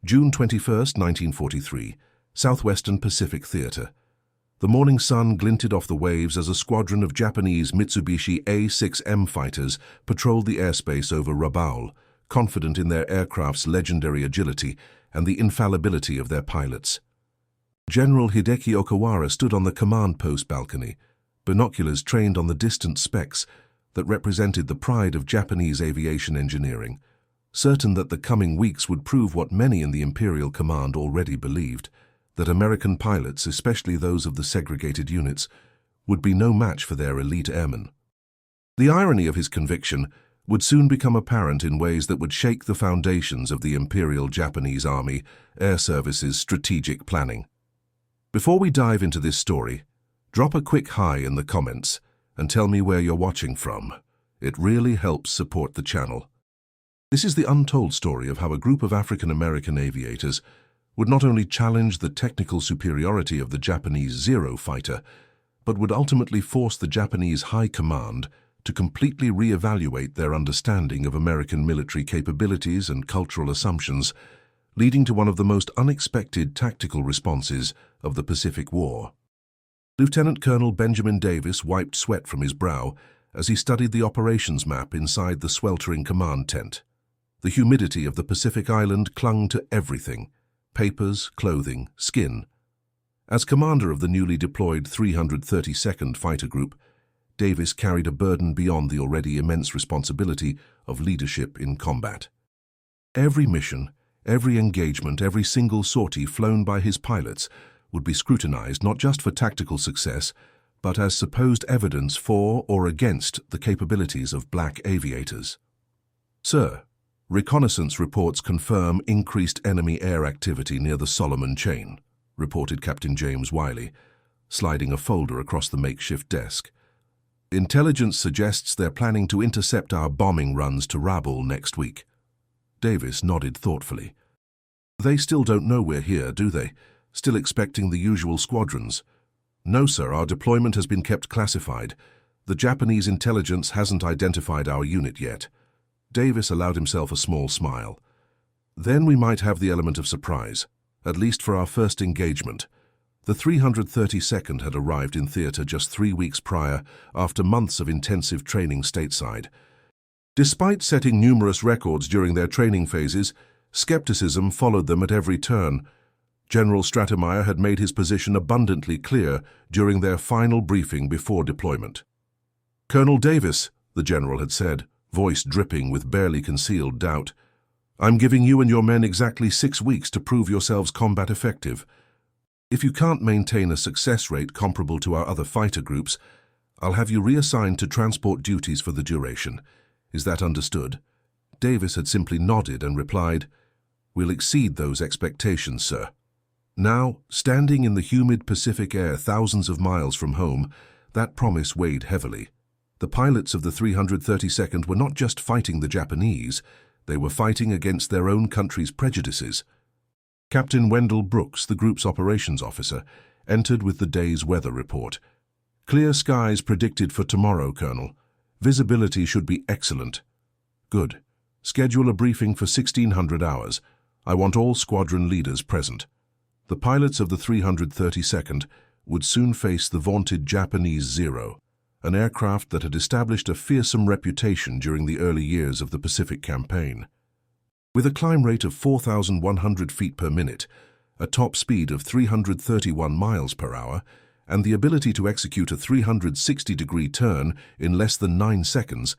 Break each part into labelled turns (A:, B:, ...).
A: June 21, 1943, Southwestern Pacific Theater. The morning sun glinted off the waves as a squadron of Japanese Mitsubishi A-6M fighters patrolled the airspace over Rabaul, confident in their aircraft's legendary agility and the infallibility of their pilots. General Hideki Okawara stood on the command post balcony, binoculars trained on the distant specks that represented the pride of Japanese aviation engineering, certain that the coming weeks would prove what many in the Imperial Command already believed, that American pilots, especially those of the segregated units, would be no match for their elite airmen. The irony of his conviction would soon become apparent in ways that would shake the foundations of the Imperial Japanese Army Air Service's strategic planning. Before we dive into this story, drop a quick hi in the comments and tell me where you're watching from. It really helps support the channel. This is the untold story of how a group of African-American aviators would not only challenge the technical superiority of the Japanese Zero fighter, but would ultimately force the Japanese High Command to completely re-evaluate their understanding of American military capabilities and cultural assumptions, leading to one of the most unexpected tactical responses of the Pacific War. Lieutenant Colonel Benjamin Davis wiped sweat from his brow as he studied the operations map inside the sweltering command tent. The humidity of the Pacific Island clung to everything: papers, clothing, skin. As commander of the newly deployed 332nd Fighter Group, Davis carried a burden beyond the already immense responsibility of leadership in combat. Every mission, every engagement, every single sortie flown by his pilots would be scrutinized not just for tactical success, but as supposed evidence for or against the capabilities of black aviators. "Sir, reconnaissance reports confirm increased enemy air activity near the Solomon Chain," reported Captain James Wiley, sliding a folder across the makeshift desk. "Intelligence suggests they're planning to intercept our bombing runs to Rabaul next week." Davis nodded thoughtfully. "They still don't know we're here, do they? Still expecting the usual squadrons?" "No, sir, our deployment has been kept classified. The Japanese intelligence hasn't identified our unit yet." Davis allowed himself a small smile. "Then we might have the element of surprise, at least for our first engagement." The 332nd had arrived in theater just 3 weeks prior, after months of intensive training stateside. Despite setting numerous records during their training phases, skepticism followed them at every turn. General Stratemeyer had made his position abundantly clear during their final briefing before deployment. "Colonel Davis," the general had said, voice dripping with barely concealed doubt, "I'm giving you and your men exactly 6 weeks to prove yourselves combat effective. If you can't maintain a success rate comparable to our other fighter groups, I'll have you reassigned to transport duties for the duration. Is that understood?" Davis had simply nodded and replied, "We'll exceed those expectations, sir." Now, standing in the humid Pacific air thousands of miles from home, that promise weighed heavily. The pilots of the 332nd were not just fighting the Japanese, they were fighting against their own country's prejudices. Captain Wendell Brooks, the group's operations officer, entered with the day's weather report. "Clear skies predicted for tomorrow, Colonel. Visibility should be excellent." "Good. Schedule a briefing for 1600 hours. I want all squadron leaders present." The pilots of the 332nd would soon face the vaunted Japanese Zero, an aircraft that had established a fearsome reputation during the early years of the Pacific Campaign. With a climb rate of 4,100 feet per minute, a top speed of 331 miles per hour, and the ability to execute a 360-degree turn in less than 9 seconds,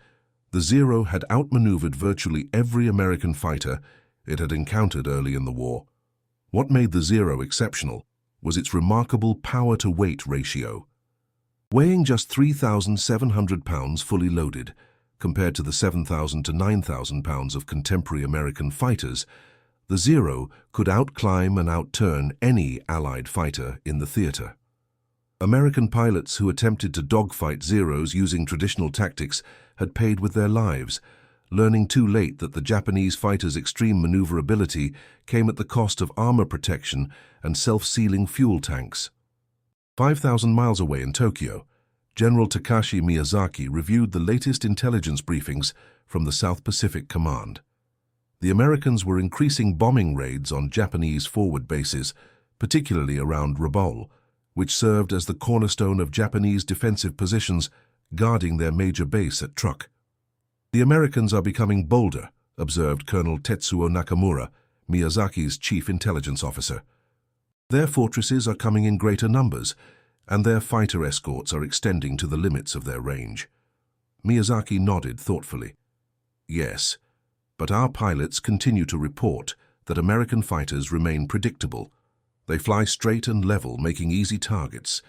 A: the Zero had outmaneuvered virtually every American fighter it had encountered early in the war. What made the Zero exceptional was its remarkable power-to-weight ratio. Weighing just 3,700 pounds fully loaded, compared to the 7,000 to 9,000 pounds of contemporary American fighters, the Zero could outclimb and outturn any Allied fighter in the theater. American pilots who attempted to dogfight Zeros using traditional tactics had paid with their lives, learning too late that the Japanese fighters' extreme maneuverability came at the cost of armor protection and self-sealing fuel tanks. 5,000 miles away in Tokyo, General Takashi Miyazaki reviewed the latest intelligence briefings from the South Pacific Command. The Americans were increasing bombing raids on Japanese forward bases, particularly around Rabaul, which served as the cornerstone of Japanese defensive positions guarding their major base at Truk. "The Americans are becoming bolder," observed Colonel Tetsuo Nakamura, Miyazaki's chief intelligence officer. "Their fortresses are coming in greater numbers, and their fighter escorts are extending to the limits of their range." Miyazaki nodded thoughtfully. "Yes, but our pilots continue to report that American fighters remain predictable. They fly straight and level, making easy targets.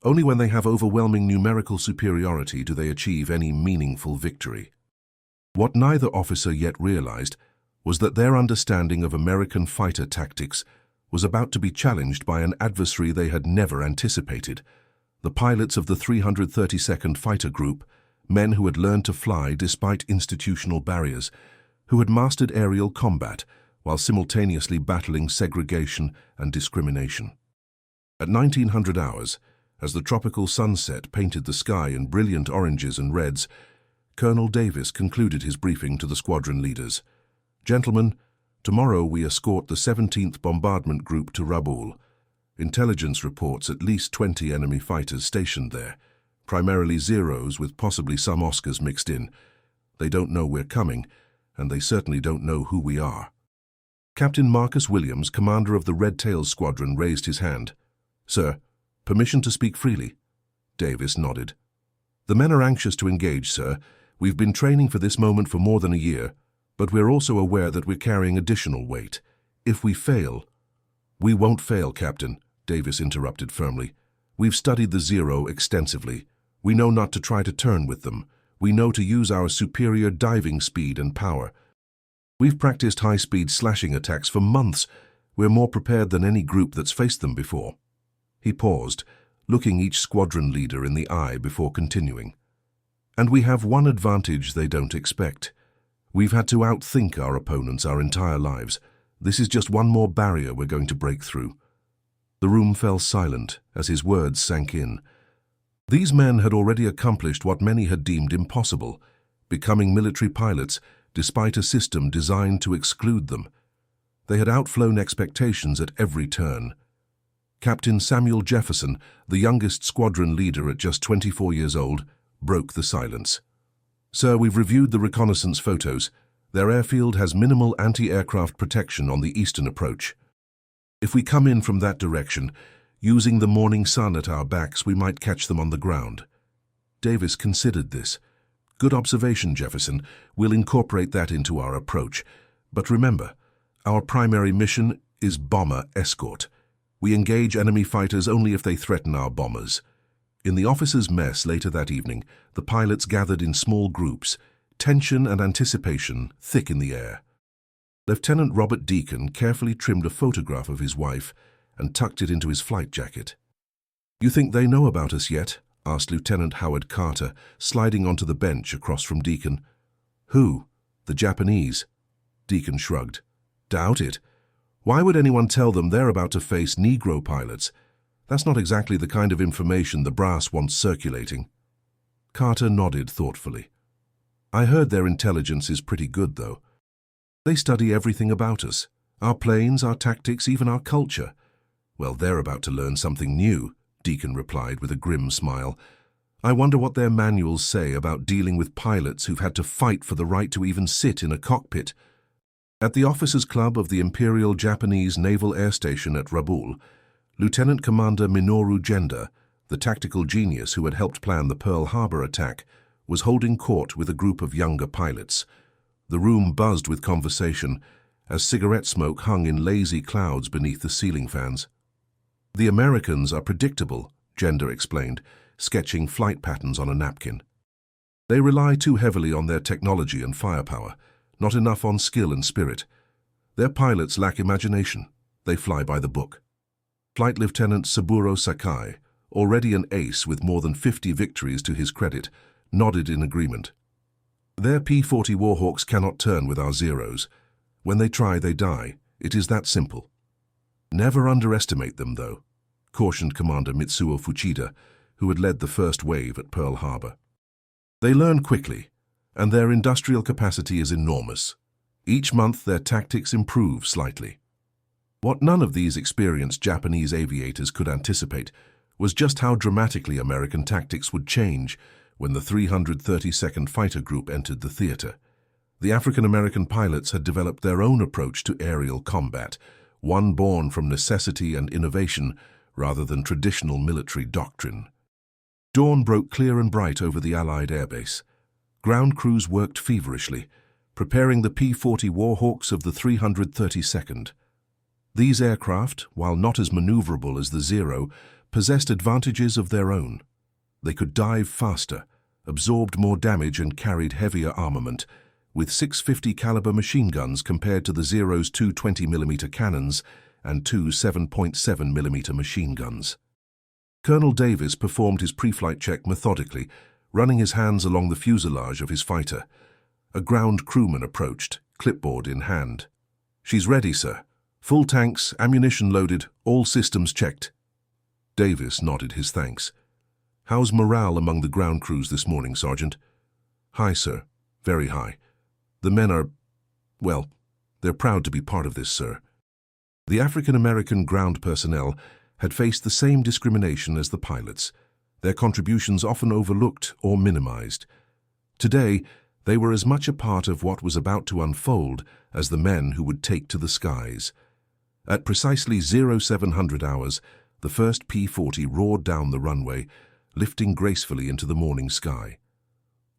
A: Only when they have overwhelming numerical superiority do they achieve any meaningful victory." What neither officer yet realized was that their understanding of American fighter tactics was about to be challenged by an adversary they had never anticipated. The pilots of the 332nd Fighter Group, men who had learned to fly despite institutional barriers, who had mastered aerial combat while simultaneously battling segregation and discrimination. At 1900 hours, as the tropical sunset painted the sky in brilliant oranges and reds, Colonel Davis concluded his briefing to the squadron leaders. "Gentlemen, tomorrow we escort the 17th Bombardment Group to Rabaul. Intelligence reports at least 20 enemy fighters stationed there, primarily Zeros with possibly some Oscars mixed in. They don't know we're coming, and they certainly don't know who we are." Captain Marcus Williams, commander of the Red Tails Squadron, raised his hand. "Sir, permission to speak freely?" Davis nodded. "The men are anxious to engage, sir. We've been training for this moment for more than a year, but we're also aware that we're carrying additional weight. If we fail—" "We won't fail, Captain," Davis interrupted firmly. "We've studied the Zero extensively. We know not to try to turn with them. We know to use our superior diving speed and power. We've practiced high-speed slashing attacks for months. We're more prepared than any group that's faced them before." He paused, looking each squadron leader in the eye before continuing. "And we have one advantage they don't expect. We've had to outthink our opponents our entire lives. This is just one more barrier we're going to break through." The room fell silent as his words sank in. These men had already accomplished what many had deemed impossible, becoming military pilots despite a system designed to exclude them. They had outflown expectations at every turn. Captain Samuel Jefferson, the youngest squadron leader at just 24 years old, broke the silence. "Sir, we've reviewed the reconnaissance photos. Their airfield has minimal anti-aircraft protection on the eastern approach. If we come in from that direction, using the morning sun at our backs, we might catch them on the ground." Davis considered this. "Good observation, Jefferson. We'll incorporate that into our approach. But remember, our primary mission is bomber escort. We engage enemy fighters only if they threaten our bombers." In the officers' mess later that evening, the pilots gathered in small groups, tension and anticipation thick in the air. Lieutenant Robert Deacon carefully trimmed a photograph of his wife and tucked it into his flight jacket. "You think they know about us yet?" asked Lieutenant Howard Carter, sliding onto the bench across from Deacon. "Who? The Japanese?" Deacon shrugged. "Doubt it. Why would anyone tell them they're about to face Negro pilots? That's not exactly the kind of information the brass wants circulating." Carter nodded thoughtfully. "I heard their intelligence is pretty good, though. They study everything about us, our planes, our tactics, even our culture." "Well, they're about to learn something new," Deacon replied with a grim smile. "I wonder what their manuals say about dealing with pilots who've had to fight for the right to even sit in a cockpit." At the Officers' Club of the Imperial Japanese Naval Air Station at Rabaul, Lieutenant Commander Minoru Genda, the tactical genius who had helped plan the Pearl Harbor attack, was holding court with a group of younger pilots. The room buzzed with conversation as cigarette smoke hung in lazy clouds beneath the ceiling fans. "The Americans are predictable," Genda explained, sketching flight patterns on a napkin. "They rely too heavily on their technology and firepower, not enough on skill and spirit. Their pilots lack imagination. They fly by the book." Flight Lieutenant Saburo Sakai, already an ace with more than 50 victories to his credit, nodded in agreement. "Their P-40 Warhawks cannot turn with our Zeros. When they try, they die. It is that simple." "Never underestimate them, though," cautioned Commander Mitsuo Fuchida, who had led the first wave at Pearl Harbor. "They learn quickly, and their industrial capacity is enormous. Each month their tactics improve slightly. What none of these experienced Japanese aviators could anticipate was just how dramatically American tactics would change when the 332nd Fighter Group entered the theater. The African-American pilots had developed their own approach to aerial combat, one born from necessity and innovation rather than traditional military doctrine. Dawn broke clear and bright over the Allied airbase. Ground crews worked feverishly, preparing the P-40 Warhawks of the 332nd. These aircraft, while not as maneuverable as the Zero, possessed advantages of their own. They could dive faster, absorbed more damage and carried heavier armament, with 650 caliber machine guns compared to the Zero's two 20mm cannons and two 7.7mm machine guns. Colonel Davis performed his pre-flight check methodically, running his hands along the fuselage of his fighter. A ground crewman approached, clipboard in hand. "She's ready, sir. Full tanks, ammunition loaded, all systems checked." Davis nodded his thanks. "How's morale among the ground crews this morning, Sergeant?" "High, sir. Very high. The men are, well, they're proud to be part of this, sir." The African-American ground personnel had faced the same discrimination as the pilots, their contributions often overlooked or minimized. Today, they were as much a part of what was about to unfold as the men who would take to the skies. At precisely 0700 hours, the first P-40 roared down the runway, lifting gracefully into the morning sky.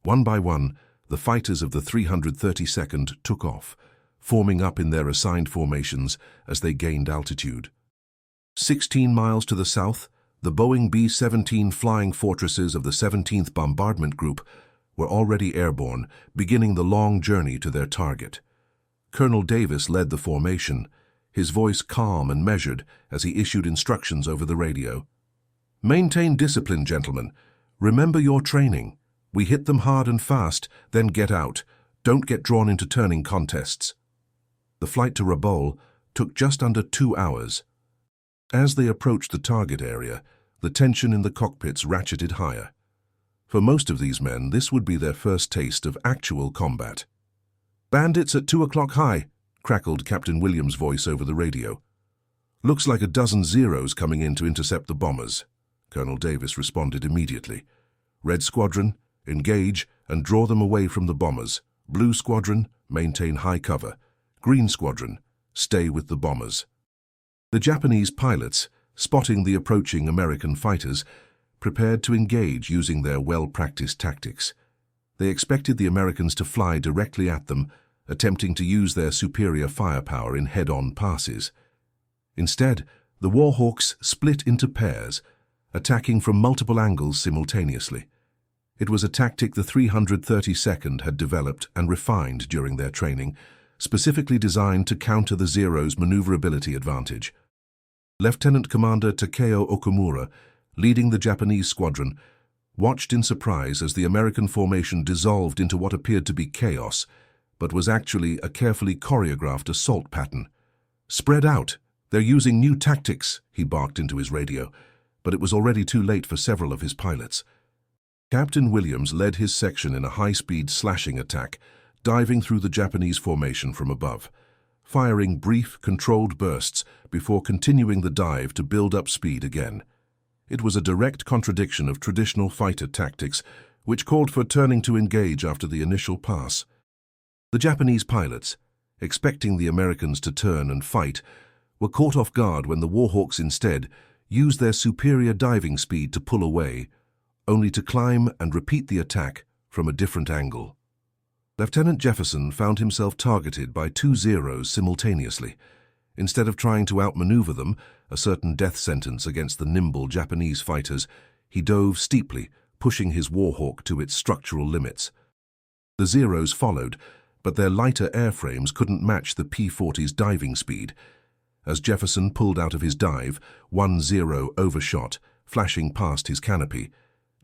A: One by one, the fighters of the 332nd took off, forming up in their assigned formations as they gained altitude. 16 miles to the south, the Boeing B-17 Flying Fortresses of the 17th Bombardment Group were already airborne, beginning the long journey to their target. Colonel Davis led the formation, his voice calm and measured as he issued instructions over the radio. "Maintain discipline, gentlemen. Remember your training. We hit them hard and fast, then get out. Don't get drawn into turning contests." The flight to Rabaul took just under 2 hours. As they approached the target area, the tension in the cockpits ratcheted higher. For most of these men, this would be their first taste of actual combat. "Bandits at 2 o'clock high," crackled Captain Williams' voice over the radio. "Looks like a dozen Zeros coming in to intercept the bombers." Colonel Davis responded immediately. "Red Squadron, engage and draw them away from the bombers. Blue Squadron, maintain high cover. Green Squadron, stay with the bombers." The Japanese pilots, spotting the approaching American fighters, prepared to engage using their well-practiced tactics. They expected the Americans to fly directly at them, attempting to use their superior firepower in head-on passes. Instead, the Warhawks split into pairs, attacking from multiple angles simultaneously. It was a tactic the 332nd had developed and refined during their training, specifically designed to counter the Zero's maneuverability advantage. Lieutenant Commander Takeo Okamura, leading the Japanese squadron, watched in surprise as the American formation dissolved into what appeared to be chaos, but was actually a carefully choreographed assault pattern. "Spread out! They're using new tactics," he barked into his radio, but it was already too late for several of his pilots. Captain Williams led his section in a high-speed slashing attack, diving through the Japanese formation from above, firing brief, controlled bursts before continuing the dive to build up speed again. It was a direct contradiction of traditional fighter tactics, which called for turning to engage after the initial pass. The Japanese pilots, expecting the Americans to turn and fight, were caught off guard when the Warhawks instead used their superior diving speed to pull away, only to climb and repeat the attack from a different angle. Lieutenant Jefferson found himself targeted by 2 Zeros simultaneously. Instead of trying to outmaneuver them, a certain death sentence against the nimble Japanese fighters, he dove steeply, pushing his Warhawk to its structural limits. The Zeros followed, but their lighter airframes couldn't match the P-40's diving speed. As Jefferson pulled out of his dive, 1 Zero overshot, flashing past his canopy.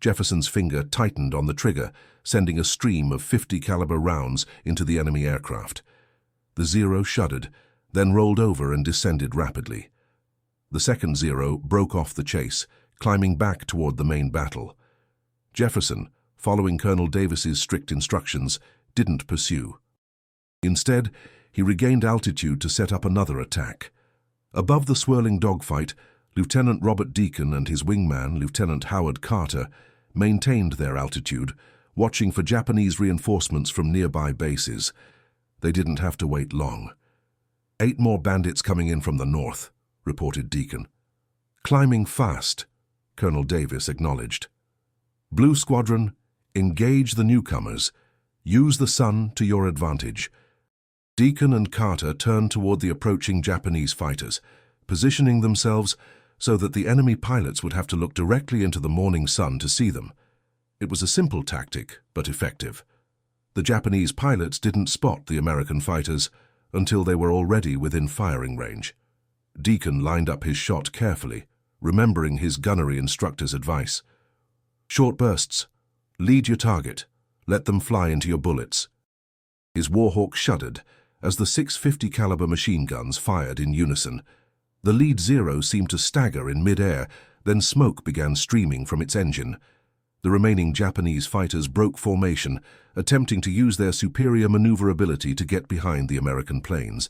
A: Jefferson's finger tightened on the trigger, sending a stream of 50 caliber rounds into the enemy aircraft. The Zero shuddered, then rolled over and descended rapidly. The second Zero broke off the chase, climbing back toward the main battle. Jefferson, following Colonel Davis's strict instructions, didn't pursue. Instead, he regained altitude to set up another attack. Above the swirling dogfight, Lieutenant Robert Deacon and his wingman, Lieutenant Howard Carter, maintained their altitude, watching for Japanese reinforcements from nearby bases. They didn't have to wait long. 8 more bandits coming in from the north, reported Deacon. Climbing fast, Colonel Davis acknowledged. Blue Squadron, engage the newcomers. Use the sun to your advantage. Deacon and Carter turned toward the approaching Japanese fighters, positioning themselves so that the enemy pilots would have to look directly into the morning sun to see them. It was a simple tactic, but effective. The Japanese pilots didn't spot the American fighters until they were already within firing range. Deacon lined up his shot carefully, remembering his gunnery instructor's advice. Short bursts. Lead your target. Let them fly into your bullets. His Warhawk shuddered as the 650 caliber machine guns fired in unison. The lead Zero seemed to stagger in mid-air, then smoke began streaming from its engine. The remaining Japanese fighters broke formation, attempting to use their superior maneuverability to get behind the American planes.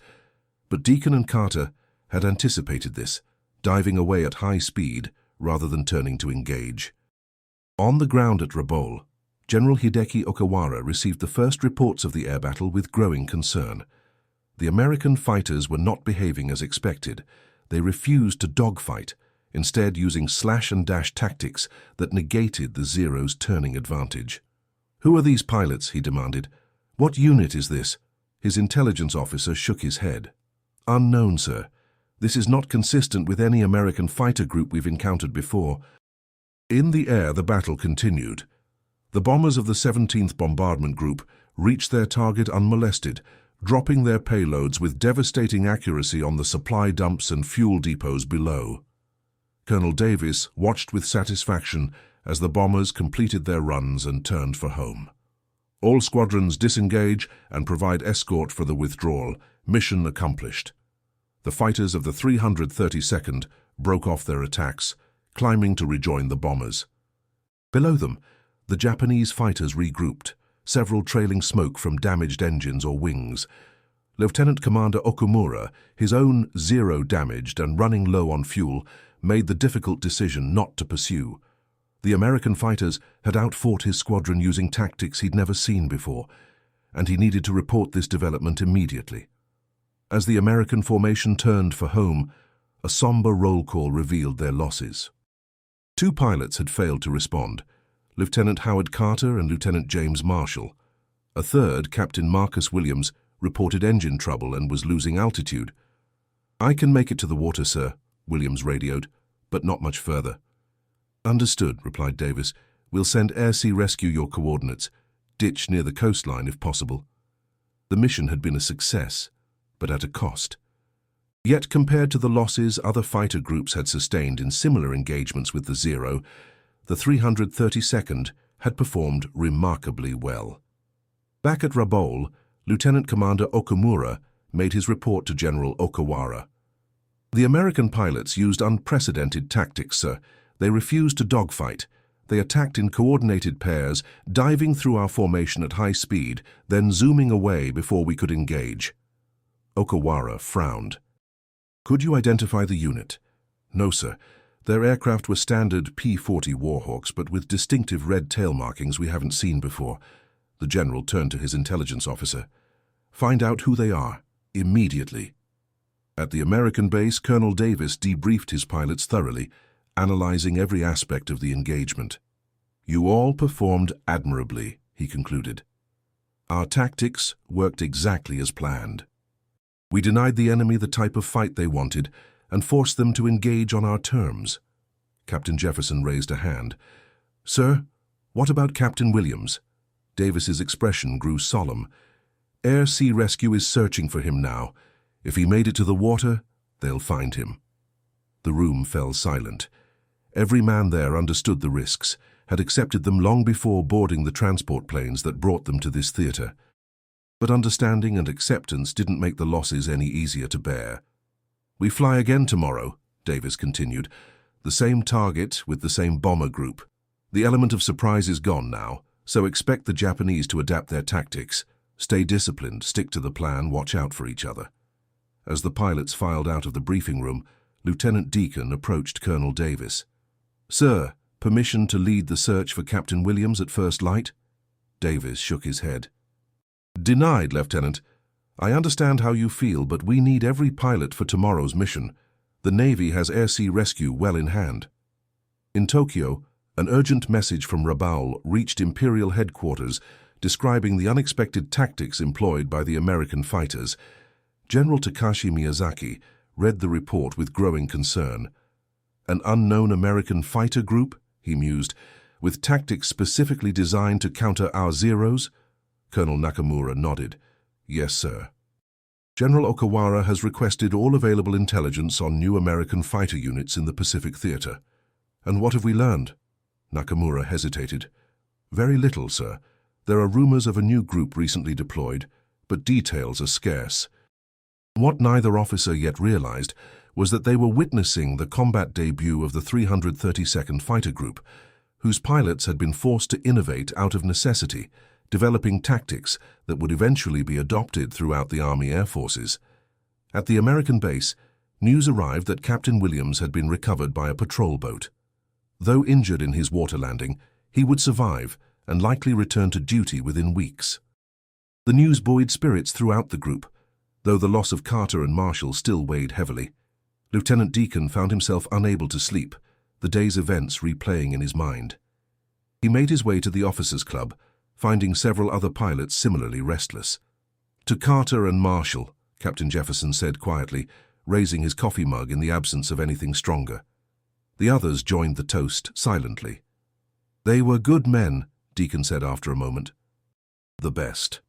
A: But Deacon and Carter had anticipated this, diving away at high speed rather than turning to engage. On the ground at Rabaul, General Hideki Okawara received the first reports of the air battle with growing concern. The American fighters were not behaving as expected. They refused to dogfight, instead using slash-and-dash tactics that negated the Zero's turning advantage. "Who are these pilots?" he demanded. "What unit is this?" His intelligence officer shook his head. "Unknown, sir. This is not consistent with any American fighter group we've encountered before." In the air, the battle continued. The bombers of the 17th Bombardment Group reached their target unmolested, dropping their payloads with devastating accuracy on the supply dumps and fuel depots below. Colonel Davis watched with satisfaction as the bombers completed their runs and turned for home. All squadrons disengage and provide escort for the withdrawal. Mission accomplished. The fighters of the 332nd broke off their attacks, climbing to rejoin the bombers. Below them, the Japanese fighters regrouped, several trailing smoke from damaged engines or wings. Lieutenant Commander Okumura, his own Zero damaged and running low on fuel, made the difficult decision not to pursue. The American fighters had outfought his squadron using tactics he'd never seen before, and he needed to report this development immediately. As the American formation turned for home, a somber roll call revealed their losses. 2 pilots had failed to respond, Lieutenant Howard Carter and Lieutenant James Marshall. A third, Captain Marcus Williams, reported engine trouble and was losing altitude. "I can make it to the water, sir," Williams radioed, "but not much further." "Understood," replied Davis. "We'll send air-sea rescue your coordinates. Ditch near the coastline if possible." The mission had been a success, but at a cost. Yet compared to the losses other fighter groups had sustained in similar engagements with the Zero, the 332nd had performed remarkably well. Back at Rabaul, Lieutenant Commander Okumura made his report to General Okawara. "The American pilots used unprecedented tactics, sir. They refused to dogfight. They attacked in coordinated pairs, diving through our formation at high speed, then zooming away before we could engage." Okawara frowned. "Could you identify the unit?" "No, sir. Their aircraft were standard P-40 Warhawks, but with distinctive red tail markings we haven't seen before." The general turned to his intelligence officer. "Find out who they are, immediately." At the American base, Colonel Davis debriefed his pilots thoroughly, analyzing every aspect of the engagement. "You all performed admirably," he concluded. "Our tactics worked exactly as planned. We denied the enemy the type of fight they wanted and forced them to engage on our terms." Captain Jefferson raised a hand. "Sir, what about Captain Williams?" Davis's expression grew solemn. "Air-sea rescue is searching for him now. If he made it to the water, they'll find him." The room fell silent. Every man there understood the risks, had accepted them long before boarding the transport planes that brought them to this theater. But understanding and acceptance didn't make the losses any easier to bear. "We fly again tomorrow," Davis continued. "The same target with the same bomber group. The element of surprise is gone now, so expect the Japanese to adapt their tactics. Stay disciplined, stick to the plan, watch out for each other. As the pilots filed out of the briefing room, Lieutenant Deacon approached Colonel Davis. "Sir, permission to lead the search for Captain Williams at first light?" Davis shook his head. "Denied, Lieutenant. I understand how you feel, but we need every pilot for tomorrow's mission. The Navy has air-sea rescue well in hand." In Tokyo, an urgent message from Rabaul reached Imperial headquarters describing the unexpected tactics employed by the American fighters. General Takashi Miyazaki read the report with growing concern. "An unknown American fighter group," he mused, "with tactics specifically designed to counter our Zeros?" Colonel Nakamura nodded. "Yes, sir. General Okawara has requested all available intelligence on new American fighter units in the Pacific Theater." "And what have we learned?" Nakamura hesitated. "Very little, sir. There are rumors of a new group recently deployed, but details are scarce." What neither officer yet realized was that they were witnessing the combat debut of the 332nd Fighter Group, whose pilots had been forced to innovate out of necessity, developing tactics that would eventually be adopted throughout the Army Air Forces. At the American base, news arrived that Captain Williams had been recovered by a patrol boat. Though injured in his water landing, he would survive and likely return to duty within weeks. The news buoyed spirits throughout the group, though the loss of Carter and Marshall still weighed heavily. Lieutenant Deacon found himself unable to sleep, the day's events replaying in his mind. He made his way to the officers' club, finding several other pilots similarly restless. "To Carter and Marshall," Captain Jefferson said quietly, raising his coffee mug in the absence of anything stronger. The others joined the toast silently. "They were good men," Deacon said after a moment. "The best."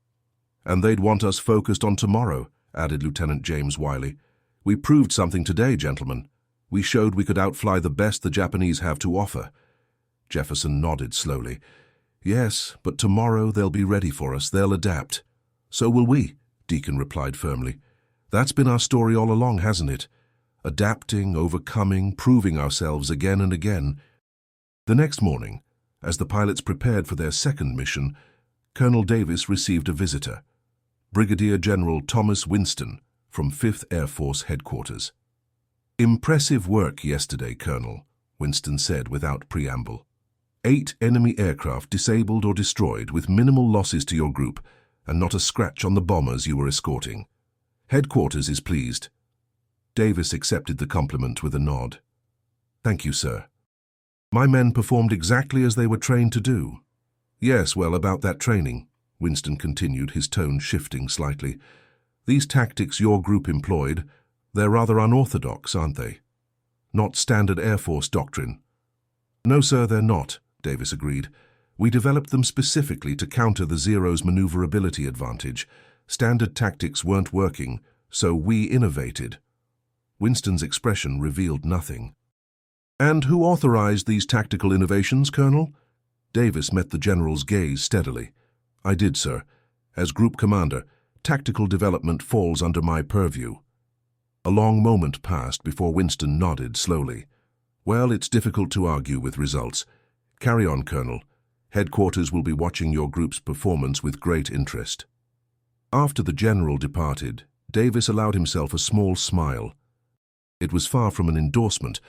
A: "And they'd want us focused on tomorrow," added Lieutenant James Wiley. "We proved something today, gentlemen. We showed we could outfly the best the Japanese have to offer." Jefferson nodded slowly. "Yes, but tomorrow they'll be ready for us. They'll adapt." "So will we," Deacon replied firmly. "That's been our story all along, hasn't it? Adapting, overcoming, proving ourselves again and again." The next morning, as the pilots prepared for their second mission, Colonel Davis received a visitor, Brigadier General Thomas Winston from 5th Air Force Headquarters. "Impressive work yesterday, Colonel," Winston said without preamble. 8 enemy aircraft disabled or destroyed with minimal losses to your group, and not a scratch on the bombers you were escorting. Headquarters is pleased." Davis accepted the compliment with a nod. "Thank you, sir. My men performed exactly as they were trained to do." "Yes, well, about that training," Winston continued, his tone shifting slightly. "These tactics your group employed, they're rather unorthodox, aren't they? Not standard Air Force doctrine." "No, sir, they're not," Davis agreed. "We developed them specifically to counter the Zero's maneuverability advantage. Standard tactics weren't working, so we innovated." Winston's expression revealed nothing. "And who authorized these tactical innovations, Colonel?" Davis met the general's gaze steadily. "I did, sir. As group commander, tactical development falls under my purview." A long moment passed before Winston nodded slowly. "Well, it's difficult to argue with results. Carry on, Colonel. Headquarters will be watching your group's performance with great interest." After the general departed, Davis allowed himself a small smile. It was far from an endorsement,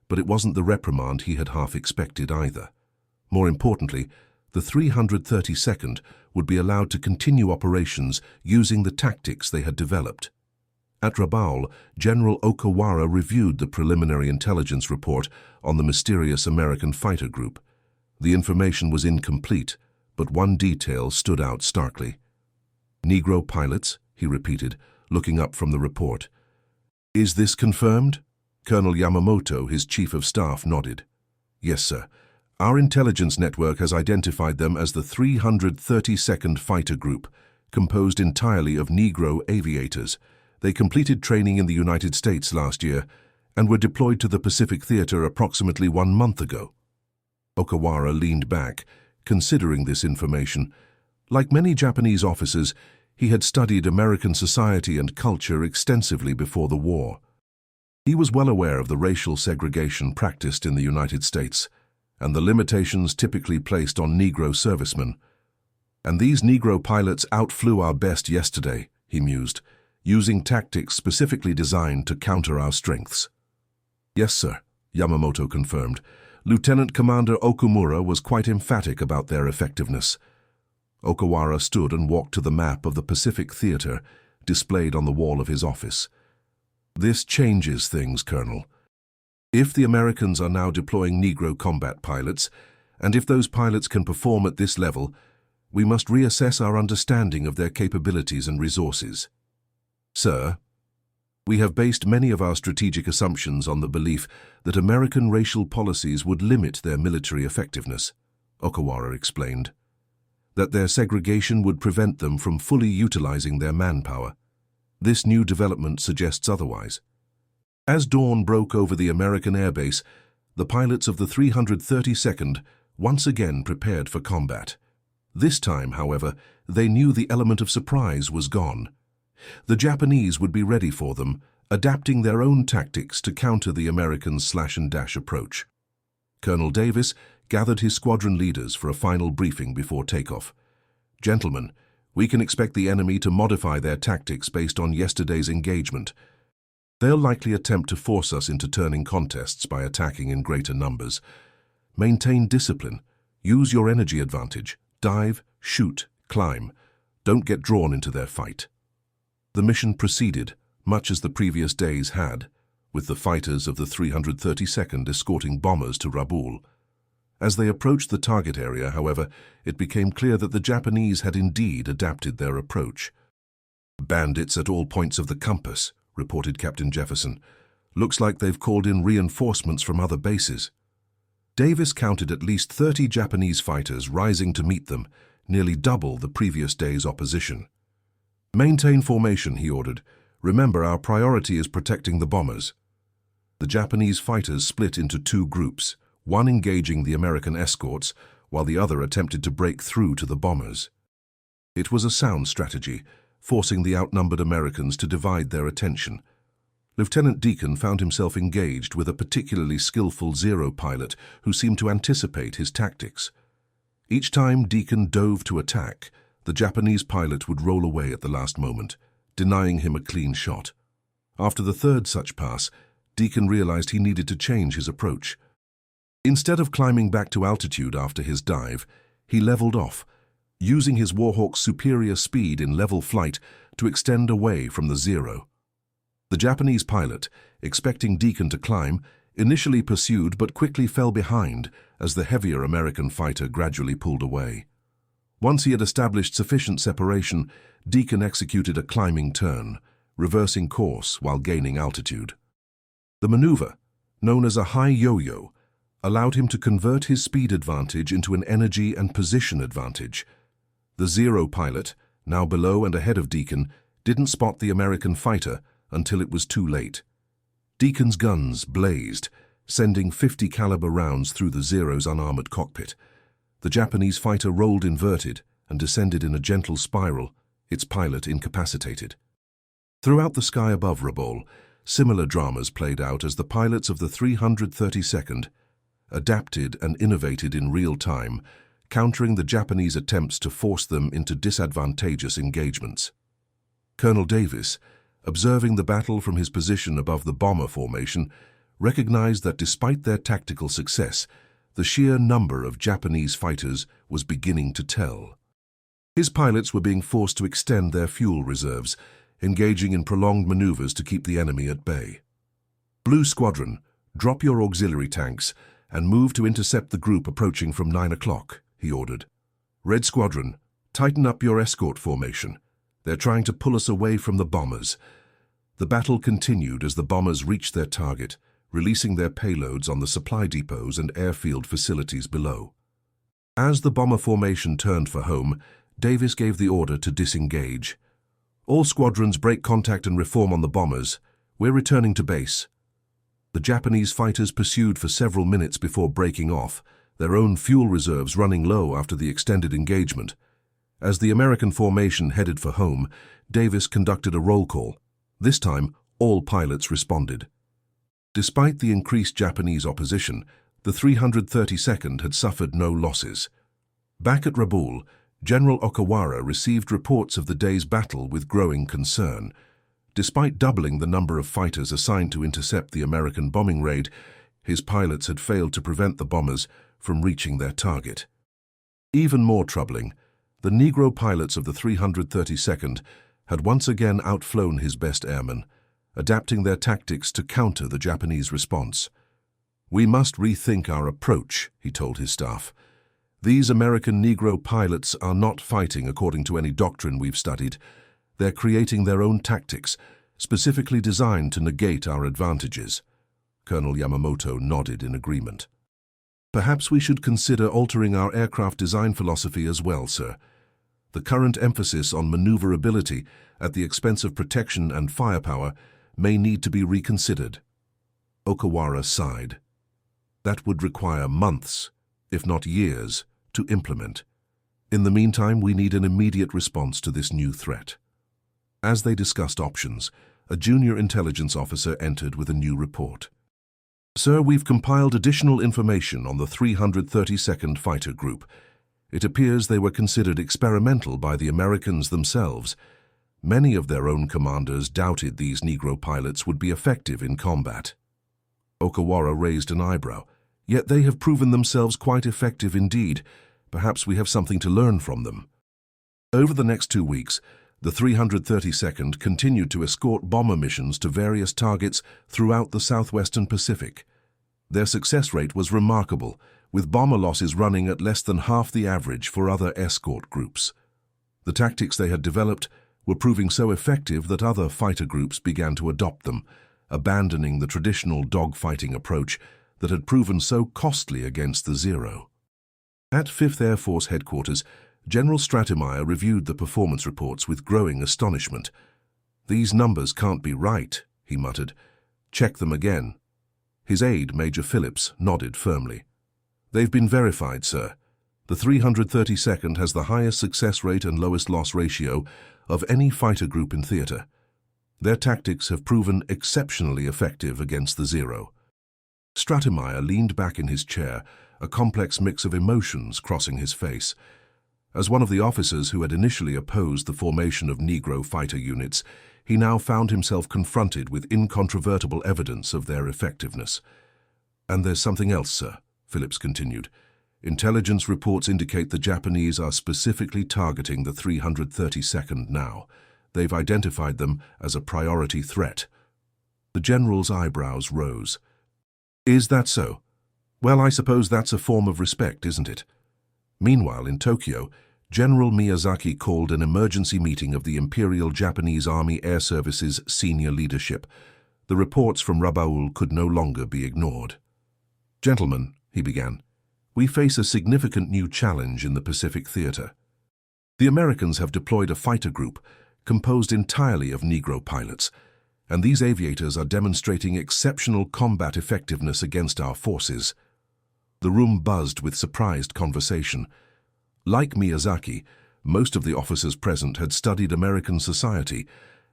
A: but it wasn't the reprimand he had half expected either. More importantly, the 332nd would be allowed to continue operations using the tactics they had developed. At Rabaul, General Okawara reviewed the preliminary intelligence report on the mysterious American fighter group. The information was incomplete, but one detail stood out starkly. "Negro pilots," he repeated, looking up from the report. "Is this confirmed?" Colonel Yamamoto, his chief of staff, nodded. "Yes, sir. Our intelligence network has identified them as the 332nd Fighter Group, composed entirely of Negro aviators. They completed training in the United States last year and were deployed to the Pacific Theater approximately 1 month ago." Okawara leaned back, considering this information. Like many Japanese officers, he had studied American society and culture extensively before the war. He was well aware of the racial segregation practiced in the United States and the limitations typically placed on Negro servicemen. And these Negro pilots outflew our best yesterday, he mused, using tactics specifically designed to counter our strengths. Yes, sir, Yamamoto confirmed. Lieutenant Commander Okumura was quite emphatic about their effectiveness. Okawara stood and walked to the map of the Pacific Theater, displayed on the wall of his office. This changes things, Colonel. If the Americans are now deploying Negro combat pilots, and if those pilots can perform at this level, we must reassess our understanding of their capabilities and resources. Sir, we have based many of our strategic assumptions on the belief that American racial policies would limit their military effectiveness, Okawara explained. That their segregation would prevent them from fully utilizing their manpower. This new development suggests otherwise. As dawn broke over the American airbase, the pilots of the 332nd once again prepared for combat. This time, however, they knew the element of surprise was gone. The Japanese would be ready for them, adapting their own tactics to counter the Americans' slash-and-dash approach. Colonel Davis gathered his squadron leaders for a final briefing before takeoff. Gentlemen, we can expect the enemy to modify their tactics based on yesterday's engagement. They'll likely attempt to force us into turning contests by attacking in greater numbers. Maintain discipline. Use your energy advantage. Dive, shoot, climb. Don't get drawn into their fight. The mission proceeded, much as the previous days had, with the fighters of the 332nd escorting bombers to Rabaul. As they approached the target area, however, it became clear that the Japanese had indeed adapted their approach. "Bandits at all points of the compass," reported Captain Jefferson. "Looks like they've called in reinforcements from other bases." Davis counted at least 30 Japanese fighters rising to meet them, nearly double the previous day's opposition. "Maintain formation," he ordered. "Remember, our priority is protecting the bombers." The Japanese fighters split into two groups, one engaging the American escorts, while the other attempted to break through to the bombers. It was a sound strategy, forcing the outnumbered Americans to divide their attention. Lieutenant Deacon found himself engaged with a particularly skillful Zero pilot who seemed to anticipate his tactics. Each time Deacon dove to attack, the Japanese pilot would roll away at the last moment, denying him a clean shot. After the third such pass, Deacon realized he needed to change his approach. Instead of climbing back to altitude after his dive, he leveled off, using his Warhawk's superior speed in level flight to extend away from the Zero. The Japanese pilot, expecting Deacon to climb, initially pursued but quickly fell behind as the heavier American fighter gradually pulled away. Once he had established sufficient separation, Deacon executed a climbing turn, reversing course while gaining altitude. The maneuver, known as a high yo-yo, allowed him to convert his speed advantage into an energy and position advantage. The Zero pilot, now below and ahead of Deacon, didn't spot the American fighter until it was too late. Deacon's guns blazed, sending 50 caliber rounds through the Zero's unarmored cockpit. The Japanese fighter rolled inverted and descended in a gentle spiral, its pilot incapacitated. Throughout the sky above Rabaul, similar dramas played out as the pilots of the 332nd adapted and innovated in real time, countering the Japanese attempts to force them into disadvantageous engagements. Colonel Davis, observing the battle from his position above the bomber formation, recognized that despite their tactical success, the sheer number of Japanese fighters was beginning to tell. His pilots were being forced to extend their fuel reserves, engaging in prolonged maneuvers to keep the enemy at bay. "Blue Squadron, drop your auxiliary tanks and move to intercept the group approaching from 9 o'clock, he ordered. "Red Squadron, tighten up your escort formation. They're trying to pull us away from the bombers." The battle continued as the bombers reached their target, releasing their payloads on the supply depots and airfield facilities below. As the bomber formation turned for home, Davis gave the order to disengage. "All squadrons break contact and reform on the bombers. We're returning to base." The Japanese fighters pursued for several minutes before breaking off, their own fuel reserves running low after the extended engagement. As the American formation headed for home, Davis conducted a roll call. This time, all pilots responded. Despite the increased Japanese opposition, the 332nd had suffered no losses. Back at Rabaul, General Okawara received reports of the day's battle with growing concern. Despite doubling the number of fighters assigned to intercept the American bombing raid, his pilots had failed to prevent the bombers from reaching their target. Even more troubling, the Negro pilots of the 332nd had once again outflown his best airmen, adapting their tactics to counter the Japanese response. "We must rethink our approach," he told his staff. "These American Negro pilots are not fighting according to any doctrine we've studied. They're creating their own tactics, specifically designed to negate our advantages." Colonel Yamamoto nodded in agreement. "Perhaps we should consider altering our aircraft design philosophy as well, sir. The current emphasis on maneuverability at the expense of protection and firepower may need to be reconsidered." Okawara sighed. "That would require months, if not years, to implement. In the meantime, we need an immediate response to this new threat." As they discussed options, a junior intelligence officer entered with a new report. "Sir, we've compiled additional information on the 332nd Fighter Group. It appears they were considered experimental by the Americans themselves. Many of their own commanders doubted these Negro pilots would be effective in combat." Okawara raised an eyebrow. "Yet they have proven themselves quite effective indeed. Perhaps we have something to learn from them." Over the next 2 weeks, the 332nd continued to escort bomber missions to various targets throughout the southwestern Pacific. Their success rate was remarkable, with bomber losses running at less than half the average for other escort groups. The tactics they had developed were proving so effective that other fighter groups began to adopt them, abandoning the traditional dogfighting approach that had proven so costly against the Zero. At 5th Air Force headquarters, General Stratemeyer reviewed the performance reports with growing astonishment. "These numbers can't be right," he muttered. "Check them again." His aide, Major Phillips, nodded firmly. "They've been verified, sir. The 332nd has the highest success rate and lowest loss ratio of any fighter group in theater. Their tactics have proven exceptionally effective against the Zero." Stratemeyer leaned back in his chair, a complex mix of emotions crossing his face. As one of the officers who had initially opposed the formation of Negro fighter units, he now found himself confronted with incontrovertible evidence of their effectiveness. "And there's something else, sir," Phillips continued. "Intelligence reports indicate the Japanese are specifically targeting the 332nd now. They've identified them as a priority threat." The general's eyebrows rose. "Is that so? Well, I suppose that's a form of respect, isn't it?" Meanwhile, in Tokyo, General Miyazaki called an emergency meeting of the Imperial Japanese Army Air Service's senior leadership. The reports from Rabaul could no longer be ignored. "Gentlemen," he began, "we face a significant new challenge in the Pacific theater. The Americans have deployed a fighter group composed entirely of Negro pilots, and these aviators are demonstrating exceptional combat effectiveness against our forces." The room buzzed with surprised conversation. Like Miyazaki, most of the officers present had studied American society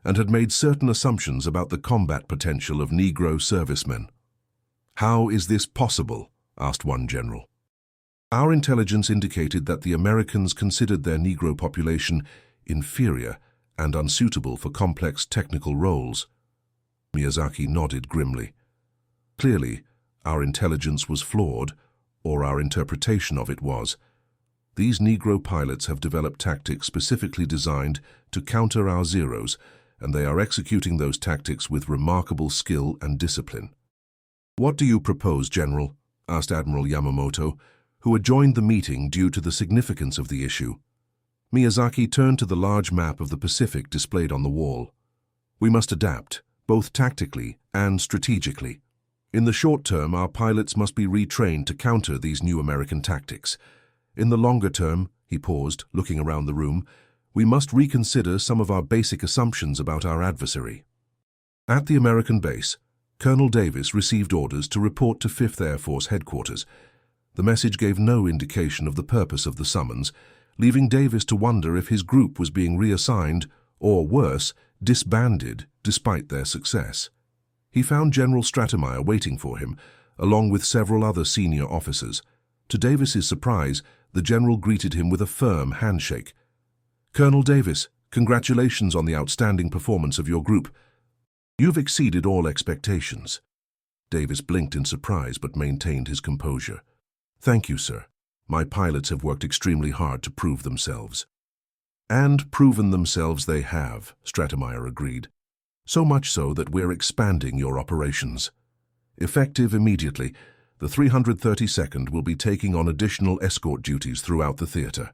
A: and had made certain assumptions about the combat potential of Negro servicemen. "How is this possible?" asked one general. "Our intelligence indicated that the Americans considered their Negro population inferior and unsuitable for complex technical roles." Miyazaki nodded grimly. "Clearly, our intelligence was flawed, or our interpretation of it was. These Negro pilots have developed tactics specifically designed to counter our Zeros, and they are executing those tactics with remarkable skill and discipline." "What do you propose, General?" asked Admiral Yamamoto, who had joined the meeting due to the significance of the issue. Miyazaki turned to the large map of the Pacific displayed on the wall. "We must adapt, both tactically and strategically. In the short term, our pilots must be retrained to counter these new American tactics. In the longer term," he paused, looking around the room, "we must reconsider some of our basic assumptions about our adversary." At the American base, Colonel Davis received orders to report to 5th Air Force headquarters. The message gave no indication of the purpose of the summons, leaving Davis to wonder if his group was being reassigned, or worse, disbanded despite their success. He found General Stratemeyer waiting for him, along with several other senior officers. To Davis's surprise, the general greeted him with a firm handshake. "Colonel Davis, congratulations on the outstanding performance of your group. You've exceeded all expectations." Davis blinked in surprise but maintained his composure. "Thank you, sir. My pilots have worked extremely hard to prove themselves." "And proven themselves they have," Stratemeyer agreed. "So much so that we're expanding your operations. Effective immediately, the 332nd will be taking on additional escort duties throughout the theater."